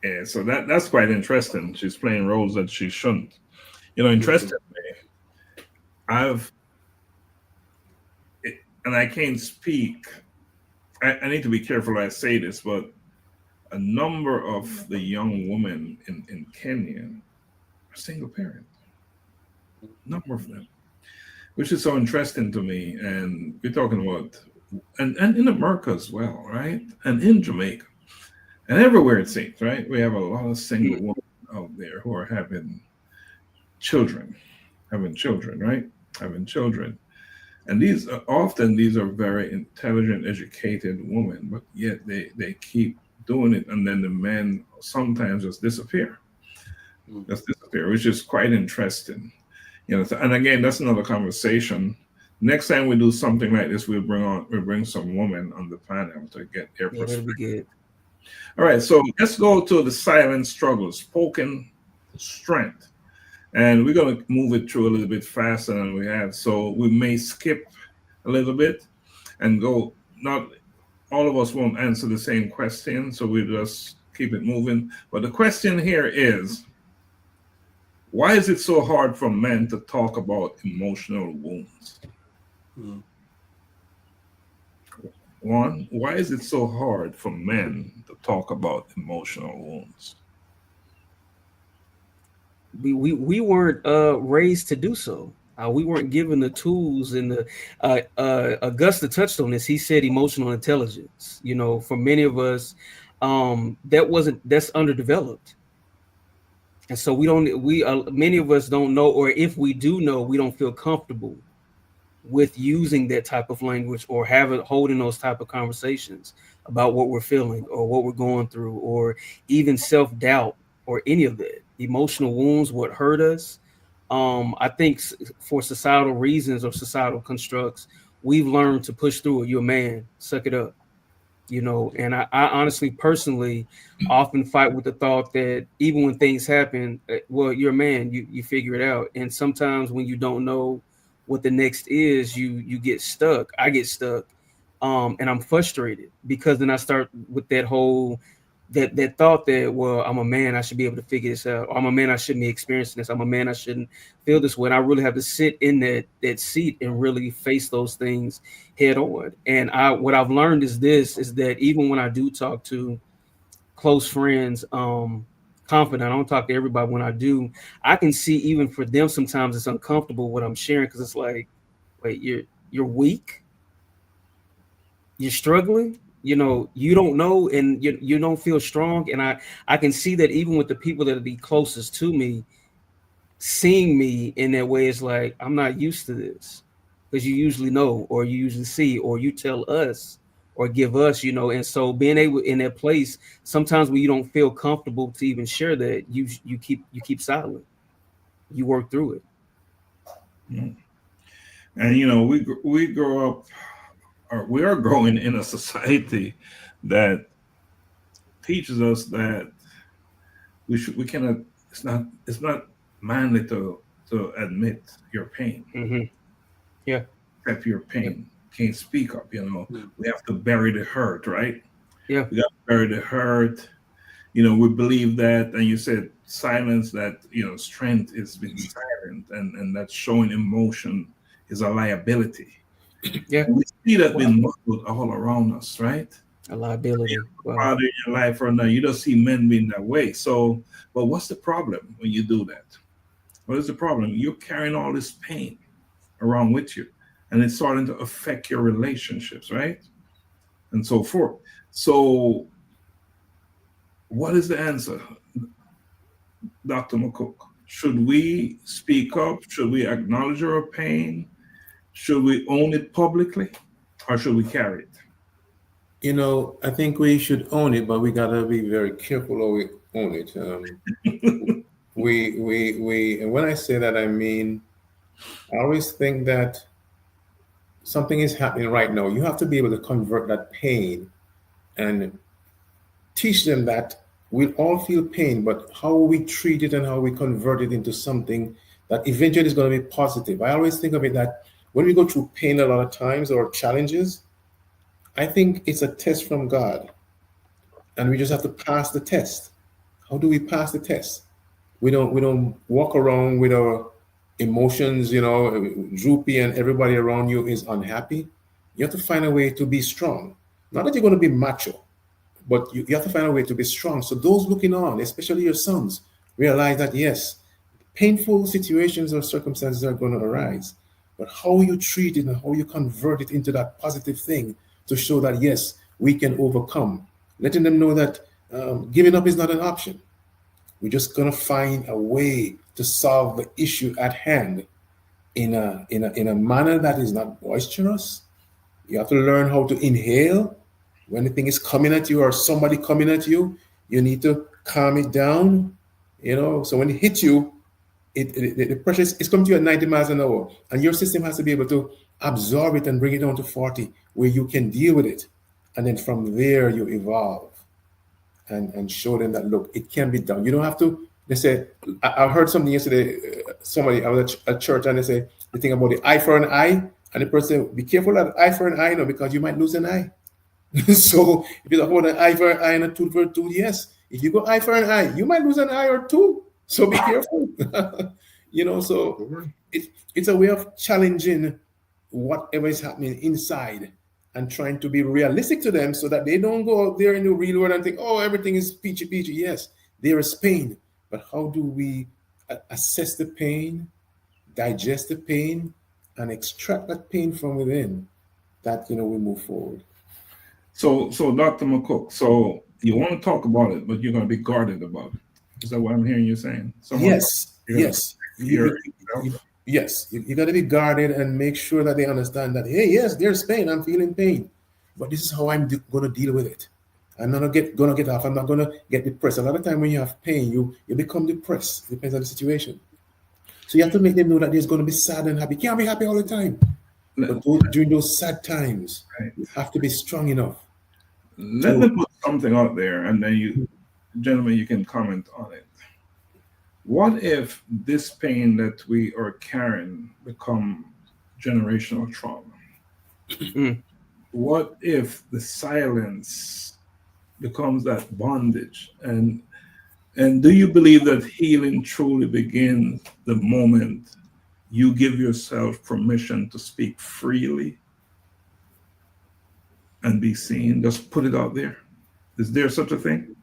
Yeah, so that's quite interesting. She's playing roles that she shouldn't. Interestingly, and I can't speak. I need to be careful when I say this, but a number of the young women in Kenya are single parents. A number of them. which is so interesting to me. And we're talking about, and in America as well, right? And in Jamaica, and everywhere it seems, right? We have a lot of single women out there who are having children, right? Having children. And these are often very intelligent, educated women, but yet they keep doing it, and then the men sometimes just disappear, which is quite interesting. And again, that's another conversation. Next time we do something like this, we'll bring some women on the panel to get their perspective. That'd be good. All right, so let's go to the silent struggle, spoken strength. And we're going to move it through a little bit faster than we have. So we may skip a little bit and go, not all of us won't answer the same question, so we'll just keep it moving. But the question here is, why is it so hard for men to talk about emotional wounds? Juan, why is it so hard for men to talk about emotional wounds? We weren't raised to do so. We weren't given the tools, and Augusta touched on this. He said emotional intelligence. For many of us, that's underdeveloped, and so many of us don't know, or if we do know, we don't feel comfortable with using that type of language or holding those type of conversations about what we're feeling or what we're going through, or even self-doubt or any of that. Emotional wounds, what hurt us. I think for societal reasons or societal constructs, we've learned to push through it. You're a man, suck it up. And I honestly, personally, often fight with the thought that even when things happen, well, you're a man, you figure it out. And sometimes when you don't know what the next is, you get stuck. I get stuck, and I'm frustrated, because then I start with that whole that thought that, well, I'm a man, I should be able to figure this out. Or I'm a man, I shouldn't be experiencing this. I'm a man, I shouldn't feel this way. And I really have to sit in that seat and really face those things head on. And what I've learned is that even when I do talk to close friends, confident, I don't talk to everybody. When I do, I can see even for them sometimes it's uncomfortable what I'm sharing, because it's like, wait, you're weak, you're struggling. You don't know, and you don't feel strong. And I can see that even with the people that are the closest to me, seeing me in that way, is like, I'm not used to this, because you usually know, or you usually see, or you tell us or give us, and so being able in that place, sometimes when you don't feel comfortable to even share that, you keep silent, you work through it. And we grow up, or we are growing in a society that teaches us that we cannot. It's not manly to admit your pain. Mm-hmm. Yeah, accept your pain. Can't speak up. We have to bury the hurt, right? Yeah, we got to bury the hurt. We believe that, and you said silence. That strength is being silent, and that showing emotion is a liability. Yeah, we see that being modeled all around us, right? A liability. Wow. In your life or not, you don't see men being that way. So, but what's the problem when you do that? What is the problem? You're carrying all this pain around with you, and it's starting to affect your relationships, right? And so forth. So, what is the answer, Dr. McCook? Should we speak up? Should we acknowledge our pain? Should we own it publicly, or should we carry it? I think we should own it, but we gotta be very careful how we own it. And when I say that, I mean, I always think that something is happening right now. You have to be able to convert that pain and teach them that we all feel pain, but how we treat it and how we convert it into something that eventually is going to be positive. I always think of it that when we go through pain a lot of times, or challenges, I think it's a test from God, and we just have to pass the test. How do we pass the test? We don't walk around with our emotions, droopy, and everybody around you is unhappy. You have to find a way to be strong. Not that you're going to be macho, but you have to find a way to be strong. So those looking on, especially your sons, realize that yes, painful situations or circumstances are going to arise, but how you treat it and how you convert it into that positive thing to show that, yes, we can overcome. Letting them know that giving up is not an option. We're just going to find a way to solve the issue at hand in a manner that is not boisterous. You have to learn how to inhale. When the thing is coming at you or somebody coming at you, you need to calm it down. So when it hits you, the pressure is coming to you at 90 miles an hour, and your system has to be able to absorb it and bring it down to 40, where you can deal with it. And then from there, you evolve and show them that, look, it can be done. You don't have to. They say, I heard something yesterday. Somebody, I was at church, and they say the thing about the eye for an eye, and the person said, be careful of eye for an eye, because you might lose an eye. So if you talk about an eye for an eye and a tooth for a tooth, yes. If you go eye for an eye, you might lose an eye or two. So be careful. So it's a way of challenging whatever is happening inside and trying to be realistic to them so that they don't go out there in the real world and think, oh, everything is peachy peachy. Yes, there is pain. But how do we assess the pain, digest the pain, and extract that pain from within that, we move forward? So Dr. McCook, so you want to talk about it, but you're going to be guarded about it. Is that what I'm hearing you saying? Yes. Yes. You got to be guarded and make sure that they understand that, hey, yes, there's pain. I'm feeling pain. But this is how I'm going to deal with it. I'm not going to get off. I'm not going to get depressed. A lot of time when you have pain, you become depressed. It depends on the situation. So you have to make them know that there's going to be sad and happy. You can't be happy all the time. But during those sad times, you have to be strong enough. Let me put something out there, and then you, gentlemen, you can comment on it. What if this pain that we are carrying become generational trauma? What if the silence becomes that bondage? And do you believe that healing truly begins the moment you give yourself permission to speak freely and be seen? Just put it out there. Is there such a thing,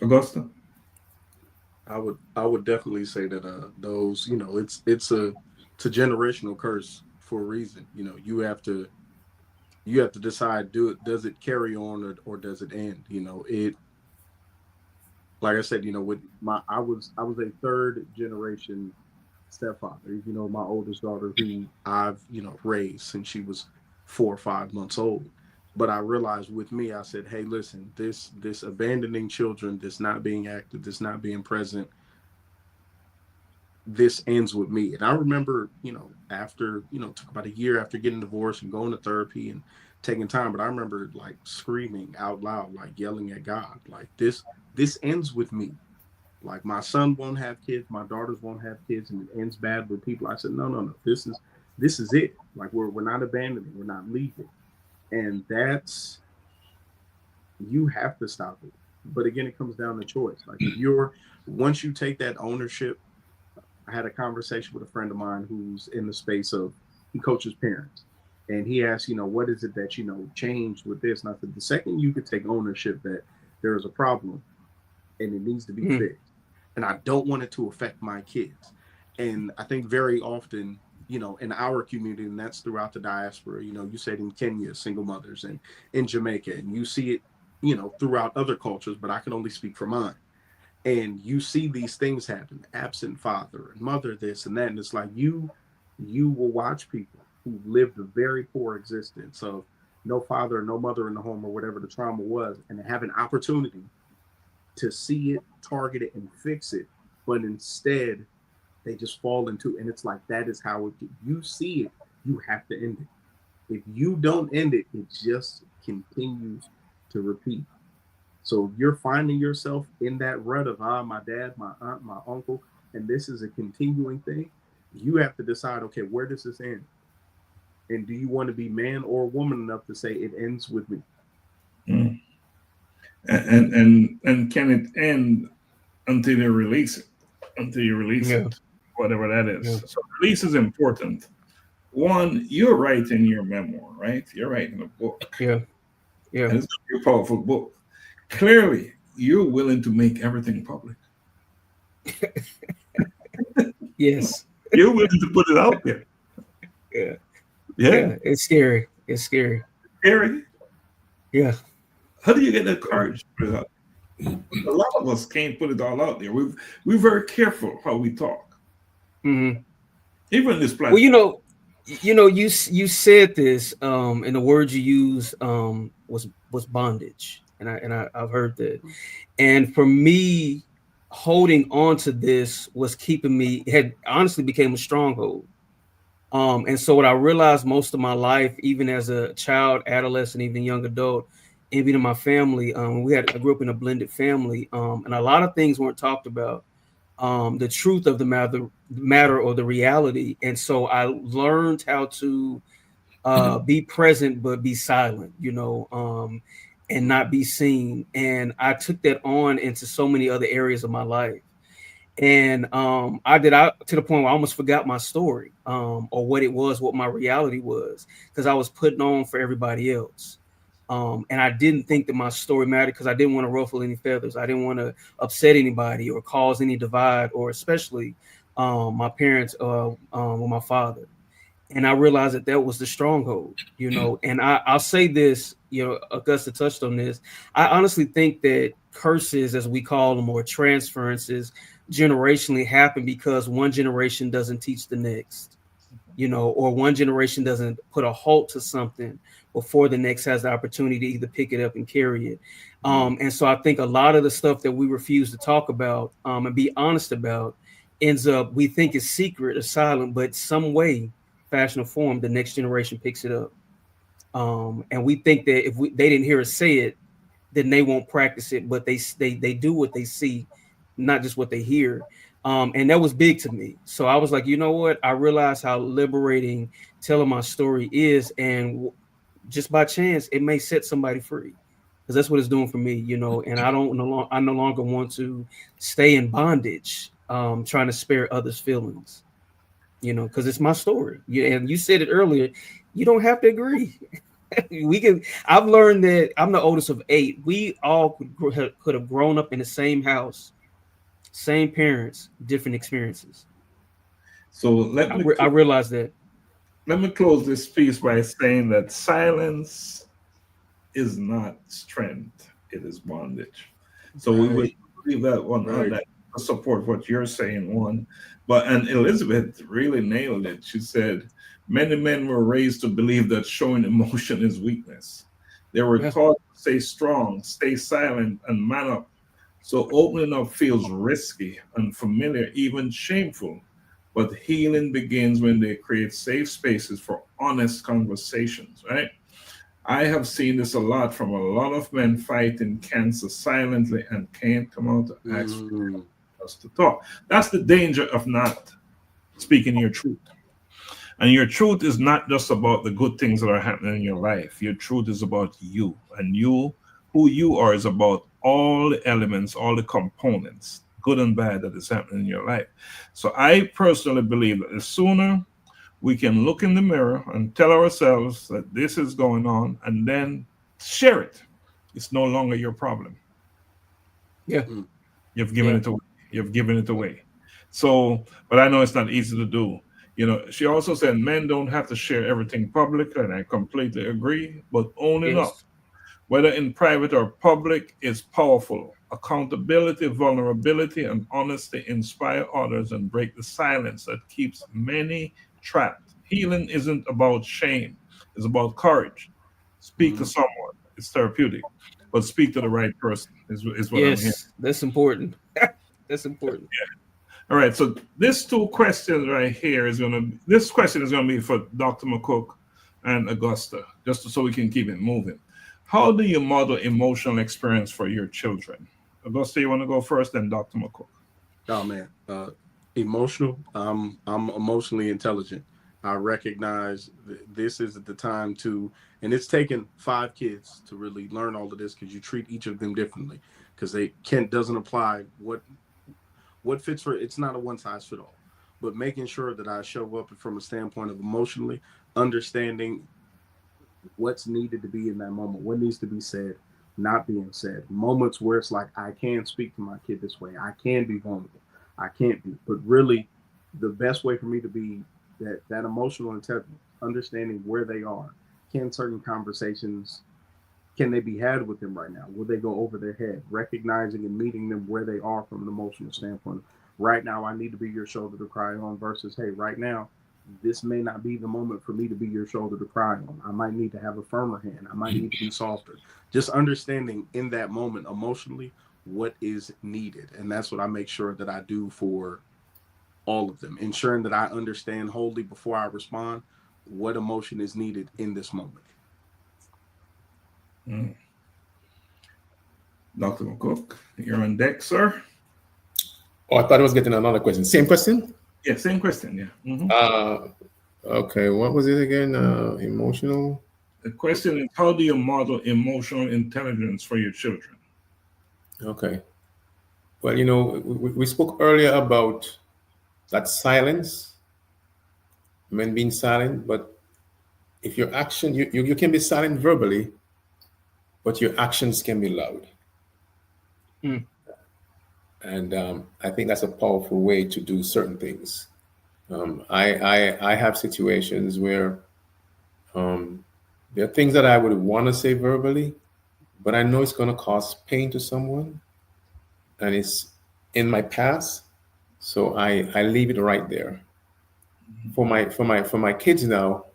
Augusta? I would definitely say that those, it's a generational curse for a reason. You have to decide, does it carry on or does it end? It, like I said, with I was a third generation stepfather. My oldest daughter, who I've raised since she was 4 or 5 months old. But I realized with me, I said, hey, listen, this abandoning children, this not being active, this not being present, this ends with me. And I remember, after, took about a year after getting divorced and going to therapy and taking time, but I remember like screaming out loud, like yelling at God, like this ends with me. Like my son won't have kids, my daughters won't have kids, and it ends bad with people. I said, no, this is it. Like we're not abandoning, we're not leaving. And you have to stop it. But again, it comes down to choice. Like once you take that ownership, I had a conversation with a friend of mine who's in the space of, he coaches parents. And he asked, what is it that, changed with this? And I said, the second you could take ownership that there is a problem and it needs to be fixed, and I don't want it to affect my kids. And I think very often, in our community, and that's throughout the diaspora, you said in Kenya, single mothers, and in Jamaica, and you see it, throughout other cultures, but I can only speak for mine. And you see these things happen, absent father and mother, this and that. And it's like, you will watch people who lived a very poor existence of no father or no mother in the home or whatever the trauma was, and have an opportunity to see it, target it, and fix it. But instead, they just fall into, and it's like, that is how you see it, you have to end it. If you don't end it, it just continues to repeat. So if you're finding yourself in that rut of, my dad, my aunt, my uncle, and this is a continuing thing, you have to decide, okay, where does this end? And do you want to be man or woman enough to say it ends with me? And can it end until you release it? Until you release it, whatever that is. Yeah. So release is important. One, you're writing your memoir, right? You're writing a book. Yeah. And it's a powerful book. Clearly, you're willing to make everything public. Yes. You're willing to put it out there. Yeah. It's scary. It's scary. Scary. Yeah. How do you get that courage to put it out? A lot of us can't put it all out there. We're very careful how we talk. Mm-hmm. Even this platform. Well, you said this, and the word you used was bondage, and I've heard that, and for me, holding on to this was keeping me had honestly became a stronghold. And so what I realized most of my life, even as a child, adolescent, even young adult, even in my family, I grew up in a blended family, and a lot of things weren't talked about. The truth of the matter or the reality. And so I learned how to be present but be silent, and not be seen. And I took that on into so many other areas of my life. And I to the point where I almost forgot my story, or what my reality was, because I was putting on for everybody else. And I didn't think that my story mattered because I didn't want to ruffle any feathers. I didn't want to upset anybody or cause any divide, or especially my parents or my father. And I realized that was the stronghold, And I'll say this, Augusta touched on this. I honestly think that curses, as we call them, or transferences, generationally happen because one generation doesn't teach the next, or one generation doesn't put a halt to something before the next has the opportunity to either pick it up and carry it. And so I think a lot of the stuff that we refuse to talk about and be honest about ends up, we think is secret or silent, but some way, fashion or form, the next generation picks it up. And we think that if they didn't hear us say it, then they won't practice it, but they do what they see, not just what they hear. And that was big to me. So I was like, you know what? I realized how liberating telling my story is. And just by chance, it may set somebody free, because that's what it's doing for me, and I no longer want to stay in bondage, trying to spare others' feelings, because it's my story. And you said it earlier, you don't have to agree. I've learned that I'm the oldest of 8. We all could have grown up in the same house, same parents, different experiences. So I realized that. Let me close this piece by saying that silence is not strength, it is bondage. So we would leave that one on that to support what you're saying, one. And Elizabeth really nailed it. She said, many men were raised to believe that showing emotion is weakness. They were taught to stay strong, stay silent, and man up. So opening up feels risky, unfamiliar, even shameful. But healing begins when they create safe spaces for honest conversations, right? I have seen this a lot from a lot of men fighting cancer silently and can't come out to ask for us to talk. That's the danger of not speaking your truth. And your truth is not just about the good things that are happening in your life. Your truth is about you. And who you are, is about all the elements, all the components, good and bad, that is happening in your life. So I personally believe that the sooner we can look in the mirror and tell ourselves that this is going on and then share it, it's no longer your problem. Yeah. You've given it away. You've given it away. So, but I know it's not easy to do. She also said men don't have to share everything publicly, and I completely agree, but owning up, whether in private or public, is powerful. Accountability, vulnerability, and honesty inspire others and break the silence that keeps many trapped. Healing isn't about shame, it's about courage. Speak to someone, it's therapeutic, but speak to the right person is what I'm hearing. That's important. That's important. All right, so this two questions right here this question is gonna be for Dr. McCook and Augusta, just so we can keep it moving. How do you model emotional experience for your children? Augusta, you want to go first, then Dr. McCook? Oh man, emotional. I'm emotionally intelligent. I recognize this is the time to, and it's taken 5 kids to really learn all of this, because you treat each of them differently, because doesn't apply what fits for. It's not a one size fit all, but making sure that I show up from a standpoint of emotionally understanding what's needed to be in that moment, what needs to be said, not being said. Moments where it's like, I can speak to my kid this way, I can be vulnerable, I can't be, but really the best way for me to be that emotional understanding where they are. Can certain conversations, can they be had with them right now? Will they go over their head? Recognizing and meeting them where they are from an emotional standpoint. Right now, I need to be your shoulder to cry on versus, hey, right now, this may not be the moment for me to be your shoulder to cry on. I might need to have a firmer hand. I might need to be softer. Just understanding in that moment emotionally what is needed. And that's what I make sure that I do for all of them, ensuring that I understand wholly before I respond what emotion is needed in this moment. Dr. McCook, you're on deck, sir. Oh, I thought I was getting another question. Same question? Yeah, same question. Yeah. Okay. What was it again? Emotional. The question is, how do you model emotional intelligence for your children? Okay. Well, we spoke earlier about that silence, men being silent, but if your action, you can be silent verbally, but your actions can be loud. And I think that's a powerful way to do certain things. I have situations where there are things that I would want to say verbally, but I know it's going to cause pain to someone, and it's in my past, so I leave it right there. For my kids now,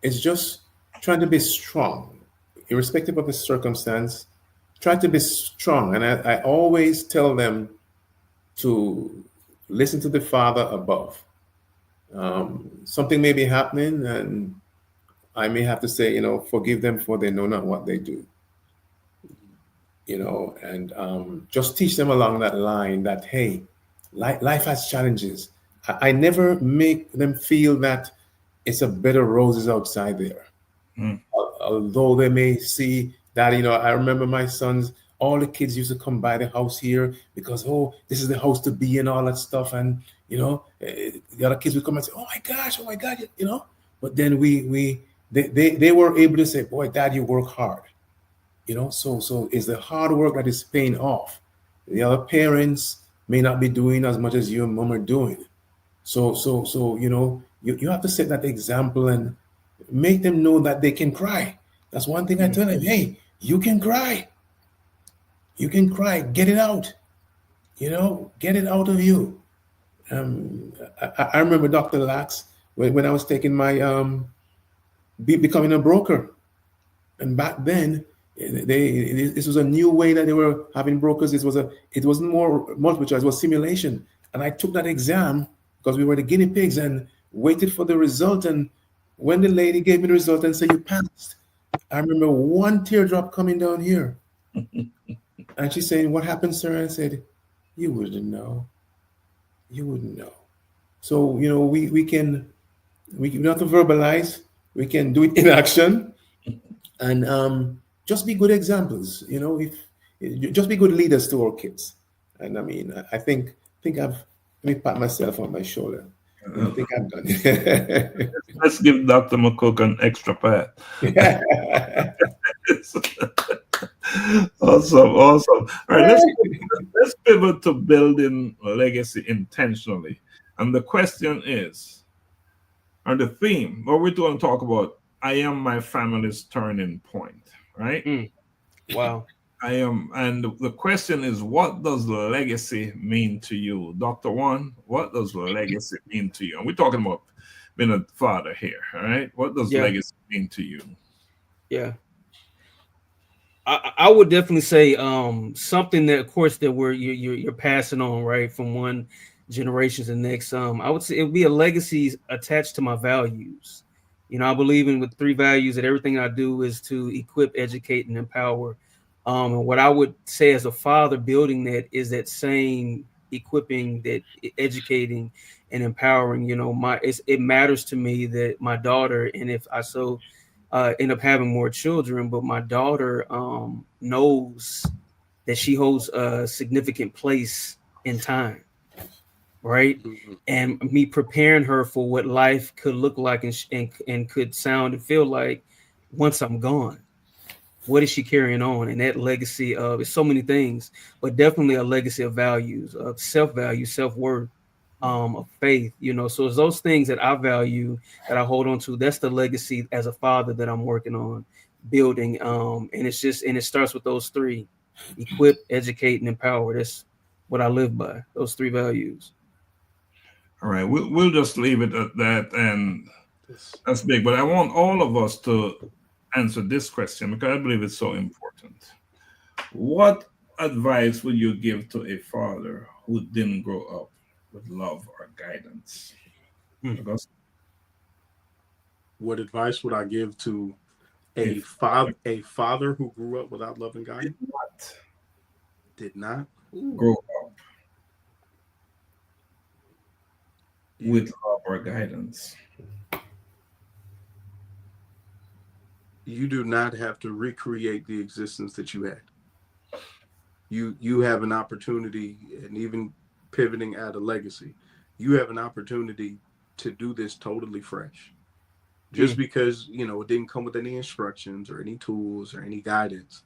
it's just trying to be strong, irrespective of the circumstance. Try to be strong, and I always tell them to listen to the Father above. Something may be happening, and I may have to say, forgive them, for they know not what they do. And just teach them along that line that, hey, life has challenges. I never make them feel that it's a bed of roses outside there. Although they may see that, I remember my sons, all the kids used to come by the house here because, this is the house to be and all that stuff. And, the other kids would come and say, oh my God, but then they were able to say, boy, Dad, you work hard. So it's the hard work that is paying off. The other parents may not be doing as much as you and mom are doing. So you have to set that example and make them know that they can cry. That's one thing I tell them. Hey, you can cry. You can cry. Get it out. Get it out of you. I remember Dr. Lax when I was taking my becoming a broker, and back then this was a new way that they were having brokers. It wasn't more multiple choice, it was simulation. And I took that exam because we were the guinea pigs and waited for the result. And when the lady gave me the result and said, you passed, I remember one teardrop coming down here. And she saying, what happened, sir? And I said, you wouldn't know. You wouldn't know. So, we don't have to verbalize. We can do it in action. And just be good examples, just be good leaders to our kids. And I mean, I think let me pat myself on my shoulder. I think I've done it. Let's give Dr. McCook an extra pat. Awesome. All right, let's pivot to building legacy intentionally. And the question is, or the theme, what we're going to talk about, I am my family's turning point, right? Wow. I am, and the question is, what does legacy mean to you? Dr. Juan, what does legacy mean to you? And we're talking about being a father here, all right? What does legacy mean to you? Yeah. I would definitely say something that, of course, that you're passing on, right, from one generation to the next. I would say it would be a legacy attached to my values. I believe in with 3 values that everything I do is to equip, educate, and empower. And what I would say as a father building that is that same equipping, that educating and empowering. It matters to me that my daughter, and if I so end up having more children, but my daughter knows that she holds a significant place in time. Right. Mm-hmm. And me preparing her for what life could look like and could sound and feel like once I'm gone. What is she carrying on? And that legacy of it's so many things, but definitely a legacy of values, of self-value, self-worth, of faith, so it's those things that I value, that I hold on to. That's the legacy as a father that I'm working on building. And it starts with those three: equip, educate, and empower. That's what I live by, those three values. All right, we'll just leave it at that, and that's big. But I want all of us to answer this question because I believe it's so important. What advice would you give to a father who didn't grow up with love or guidance? Augusta? What advice would I give to a father who grew up without love and guidance? Did not grow up with love or guidance. You do not have to recreate the existence that you had. You have an opportunity, and even pivoting at a legacy, you have an opportunity to do this totally fresh. Just because, it didn't come with any instructions or any tools or any guidance,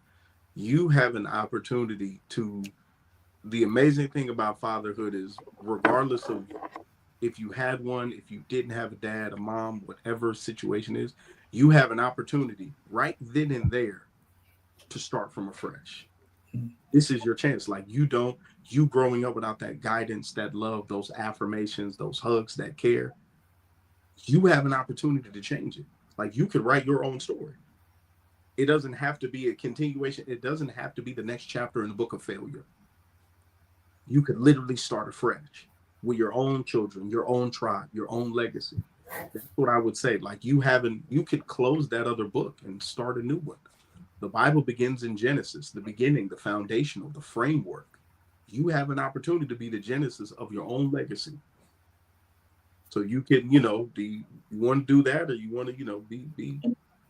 you have an opportunity to. The amazing thing about fatherhood is, regardless of if you had one, if you didn't have a dad, a mom, whatever situation is, you have an opportunity right then and there to start from afresh. This is your chance. Like, you growing up without that guidance, that love, those affirmations, those hugs, that care, you have an opportunity to change it. Like, you could write your own story. It doesn't have to be a continuation. It doesn't have to be the next chapter in the book of failure. You could literally start afresh with your own children, your own tribe, your own legacy. That's what I would say. Like, you could close that other book and start a new one. The Bible begins in Genesis, the beginning, the foundational, the framework. You have an opportunity to be the genesis of your own legacy. So you can, you want to do that, or you want to,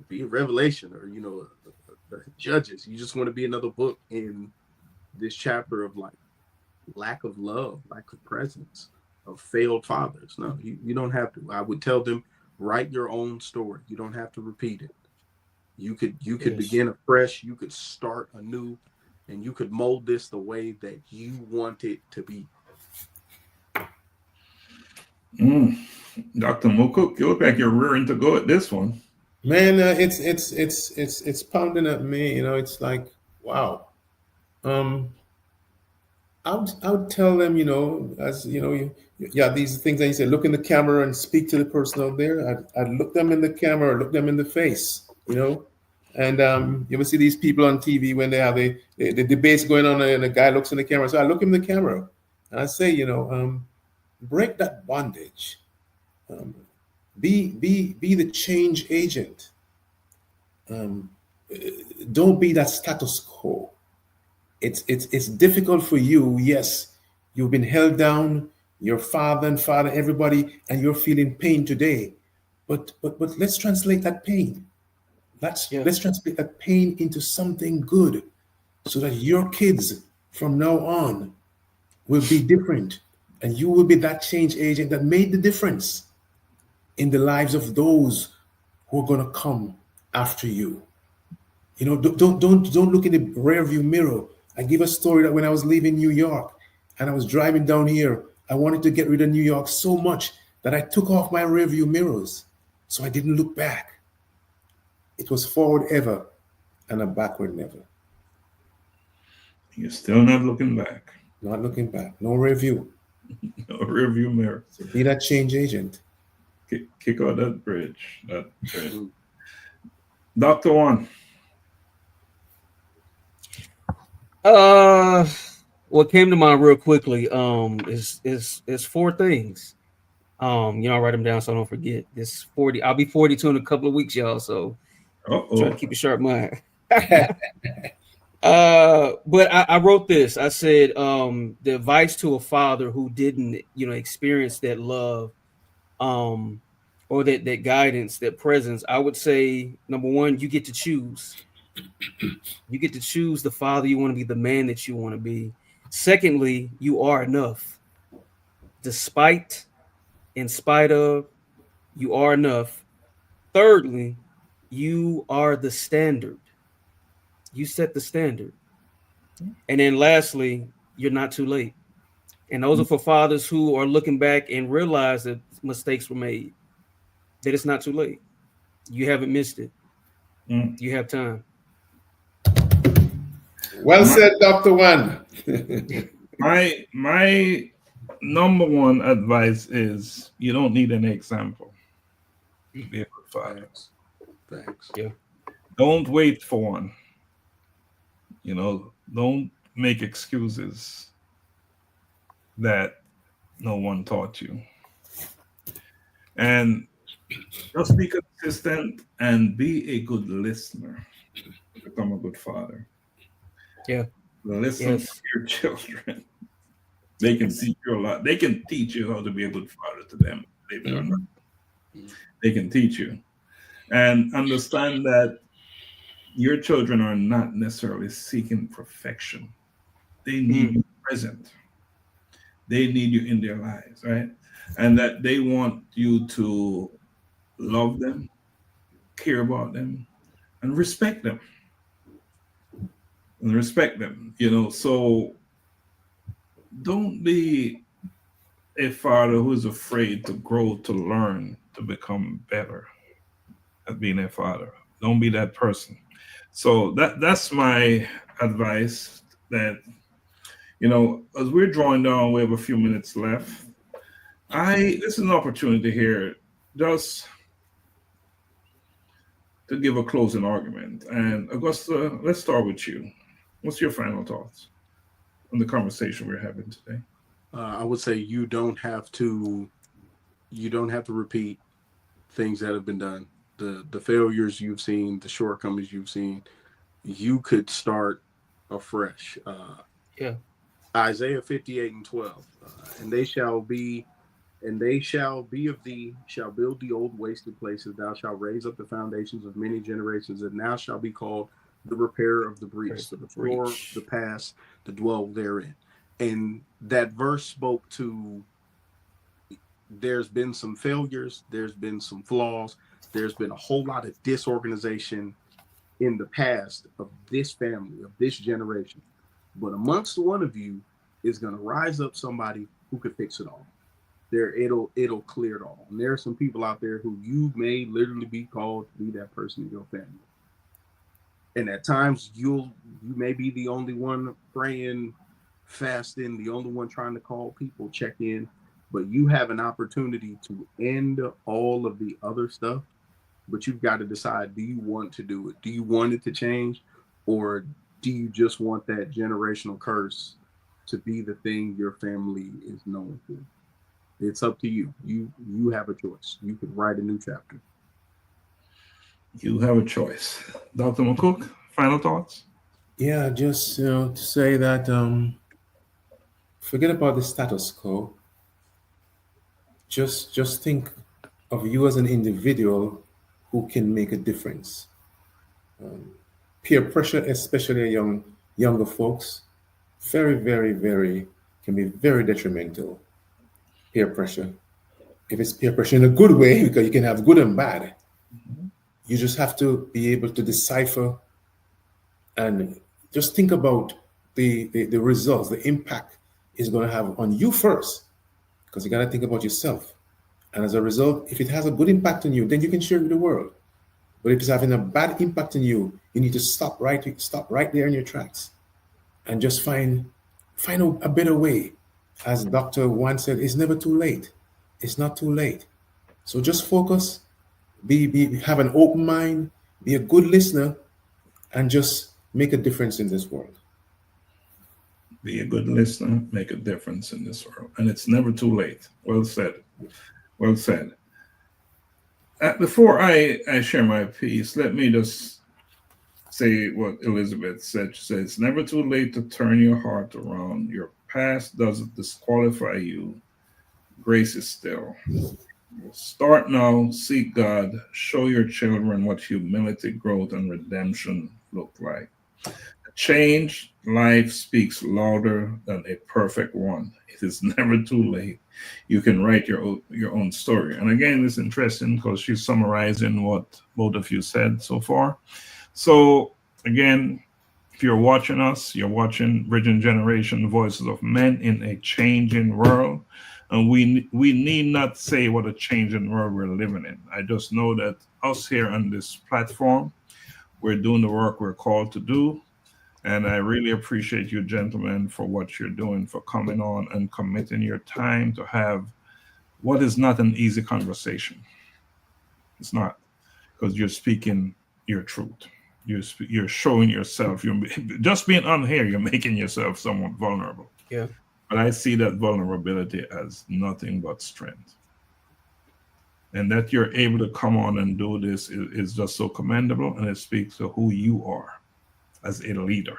be a Revelation, or, Judges. You just want to be another book in this chapter of, like, lack of love, lack of presence, of failed fathers. No, you don't have to. I would tell them, write your own story. You don't have to repeat it. You could begin afresh. You could start anew, and you could mold this the way that you want it to be. Dr. McCook, you look like you're rearing to go at this one. Man, it's pounding at me. It's like, wow. I would tell them, as these things that you say, look in the camera and speak to the person out there. I'd look them in the camera, look them in the face, and you ever see these people on TV when they have the debates going on and the guy looks in the camera. So I look in the camera and I say, break that bondage. Be the change agent. Don't be that status quo. It's difficult for you. Yes, you've been held down, your father, everybody, and you're feeling pain today. But let's translate that pain. Let's translate that pain into something good, so that your kids from now on will be different, and you will be that change agent that made the difference in the lives of those who are going to come after you. Don't look in the rearview mirror. I give a story that when I was leaving New York and I was driving down here, I wanted to get rid of New York so much that I took off my rearview mirrors, so I didn't look back. It was forward ever and a backward never. You're still not looking back. Not looking back. No review. No rearview mirror. So be that change agent. Kick out that bridge. Dr. Juan. What came to mind real quickly is four things. I'll write them down so I don't forget. It's 40. I'll be 42 in a couple of weeks, y'all. So try to keep a sharp mind. But I wrote this. I said, the advice to a father who didn't, experience that love, or that guidance, that presence. I would say, number one, you get to choose. You get to choose the father you want to be, the man that you want to be. Secondly, you are enough. Despite, in spite of, you are enough. Thirdly, you are the standard. You set the standard. And then lastly, you're not too late. And those are for fathers who are looking back and realize that mistakes were made, that it's not too late. You haven't missed it. You have time. Well said, Dr. Juan. My number one advice is you don't need an example to be a good father. Thanks. Yeah. Don't wait for one. Don't make excuses that no one taught you. And just be consistent and be a good listener to become a good father. Yeah. Listen to your children. They can teach you a lot. They can teach you how to be a good father to them, believe it or not. They can teach you. And understand that your children are not necessarily seeking perfection. They need you present. They need you in their lives, right? And that they want you to love them, care about them, and respect them. So don't be a father who is afraid to grow, to learn, to become better at being a father. Don't be that person. So that's my advice. That as we're drawing down, we have a few minutes left. This is an opportunity here just to give a closing argument. And Augusta, let's start with you. What's your final thoughts on the conversation we're having today? I would say you don't have to repeat things that have been done. The failures you've seen, the shortcomings you've seen, you could start afresh. Isaiah 58:12, and they shall be of thee, shall build the old wasted places. Thou shalt raise up the foundations of many generations, and thou shalt be called the repairer of the breach, the restorer of the past, to dwell therein. And that verse spoke to, there's been some failures, there's been some flaws, there's been a whole lot of disorganization in the past of this family, of this generation. But amongst one of you is going to rise up somebody who could fix it all. It'll clear it all. And there are some people out there who you may literally be called to be that person in your family. And at times you may be the only one praying, fasting, the only one trying to call people, check in, but you have an opportunity to end all of the other stuff. But you've got to decide, do you want to do it? Do you want it to change? Or do you just want that generational curse to be the thing your family is known for? It's up to you. You have a choice. You could write a new chapter. You have a choice. Dr. McCook, final thoughts? Yeah, just to say that forget about the status quo. Just think of you as an individual who can make a difference. Peer pressure, especially younger folks, very, very, very can be very detrimental. Peer pressure. If it's peer pressure in a good way, because you can have good and bad. You just have to be able to decipher and just think about the results, the impact it's going to have on you first, because you got to think about yourself. And as a result, if it has a good impact on you, then you can share it with the world. But if it's having a bad impact on you, you need to stop right there in your tracks and just find a better way. As Dr. Juan said, it's never too late. It's not too late. So just focus, have an open mind, be a good listener, and just make a difference in this world. Be a good listener, make a difference in this world. And it's never too late. Well said. Well said. Before I share my piece, let me just say what Elizabeth said. She said, it's never too late to turn your heart around. Your past doesn't disqualify you. Grace is still. Start now, seek God, show your children what humility, growth, and redemption look like. A changed life speaks louder than a perfect one. It is never too late. You can write your own story. And again, it's interesting because she's summarizing what both of you said so far. So again, If you're watching us, you're watching Bridging Generation, Voices of Men in a Changing World. And we need not say what a changing world we're living in. I just know that us here on this platform, we're doing the work we're called to do. And I really appreciate you, gentlemen, for what you're doing, for coming on and committing your time to have what is not an easy conversation. It's not, because you're speaking your truth. You're showing yourself. You're just being on here. You're making yourself somewhat vulnerable. Yeah. But I see that vulnerability as nothing but strength. And that you're able to come on and do this is just so commendable. And it speaks to who you are as a leader,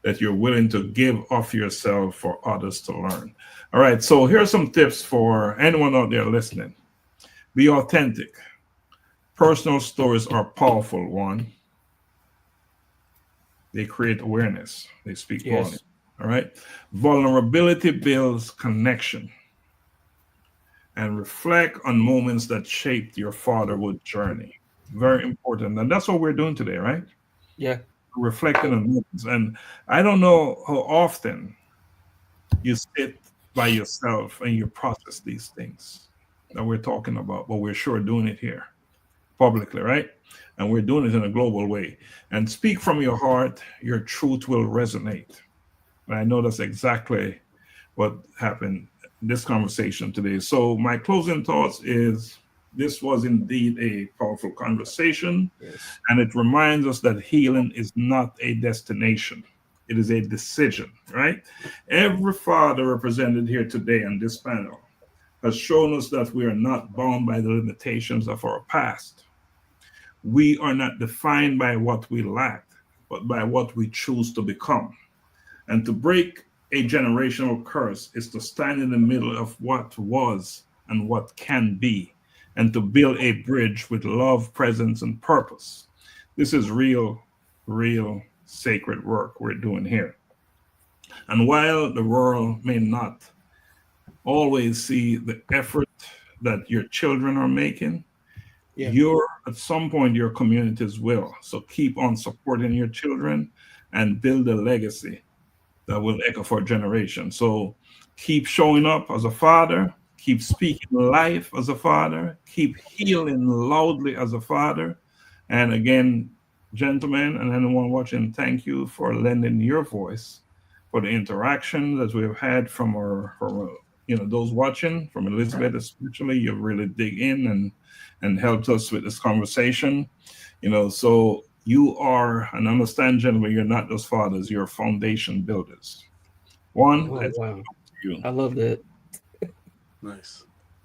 that you're willing to give of yourself for others to learn. All right. So here are some tips for anyone out there listening. Be authentic. Personal stories are powerful, Juan. They create awareness. They speak volume. All right. Vulnerability builds connection. And reflect on moments that shaped your fatherhood journey. Very important. And that's what we're doing today, right? Yeah. Reflecting on moments. And I don't know how often you sit by yourself and you process these things that we're talking about, but we're sure doing it here publicly, right? And we're doing it in a global way. And speak from your heart, your truth will resonate. And I know that's exactly what happened in this conversation today. So my closing thoughts is this was indeed a powerful conversation. Yes. And it reminds us that healing is not a destination. It is a decision, right? Every father represented here today on this panel has shown us that we are not bound by the limitations of our past. We are not defined by what we lack, but by what we choose to become. And to break a generational curse is to stand in the middle of what was and what can be, and to build a bridge with love, presence, and purpose. This is real sacred work we're doing here. And while the world may not always see the effort that your children are making, at some point your communities will. So keep on supporting your children and build a legacy that will echo for generations. So keep showing up as a father, keep speaking life as a father, keep healing loudly as a father. And again, gentlemen and anyone watching, thank you for lending your voice for the interaction that we've had from our those watching, from Elizabeth especially. You've really dig in and helped us with this conversation. So you are, and understand, gentlemen, you're not just fathers, you're foundation builders. Juan, wow. I love that. Nice.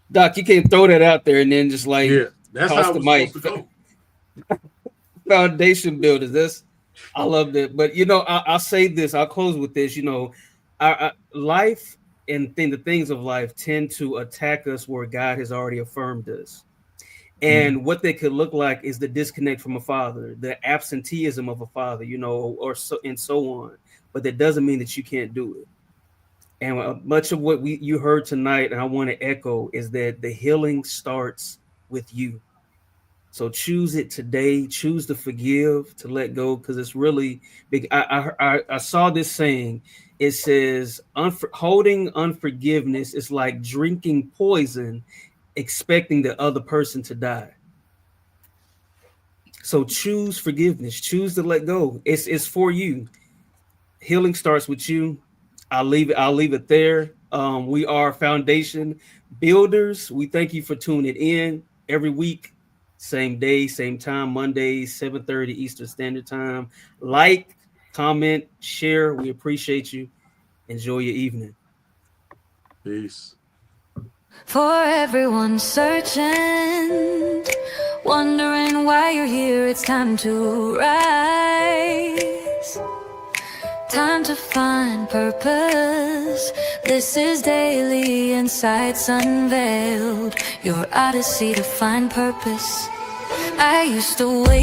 Doc, you can't throw that out there and then just that's toss how the it was mic. supposed to go. Foundation builders. I love that. But I'll say this. I'll close with this. Our life and the things of life tend to attack us where God has already affirmed us. And what they could look like is the disconnect from a father, the absenteeism of a father, or so and so on. But that doesn't mean that you can't do it. And much of what you heard tonight, and I want to echo, is that the healing starts with you. So choose it today. Choose to forgive, to let go, because it's really big. I saw this saying. It says, holding unforgiveness is like drinking poison, expecting the other person to die. So choose forgiveness. Choose to let go. It's for you. Healing starts with you. I'll leave it there. We are foundation builders. We thank you for tuning in every week. Same day, same time, Mondays, 7:30 Eastern Standard Time. Like, comment, share. We appreciate you. Enjoy your evening. Peace. For everyone searching, wondering why you're here, it's time to rise. Time to find purpose. This is Daily Insights Unveiled, your odyssey to find purpose. I used to wake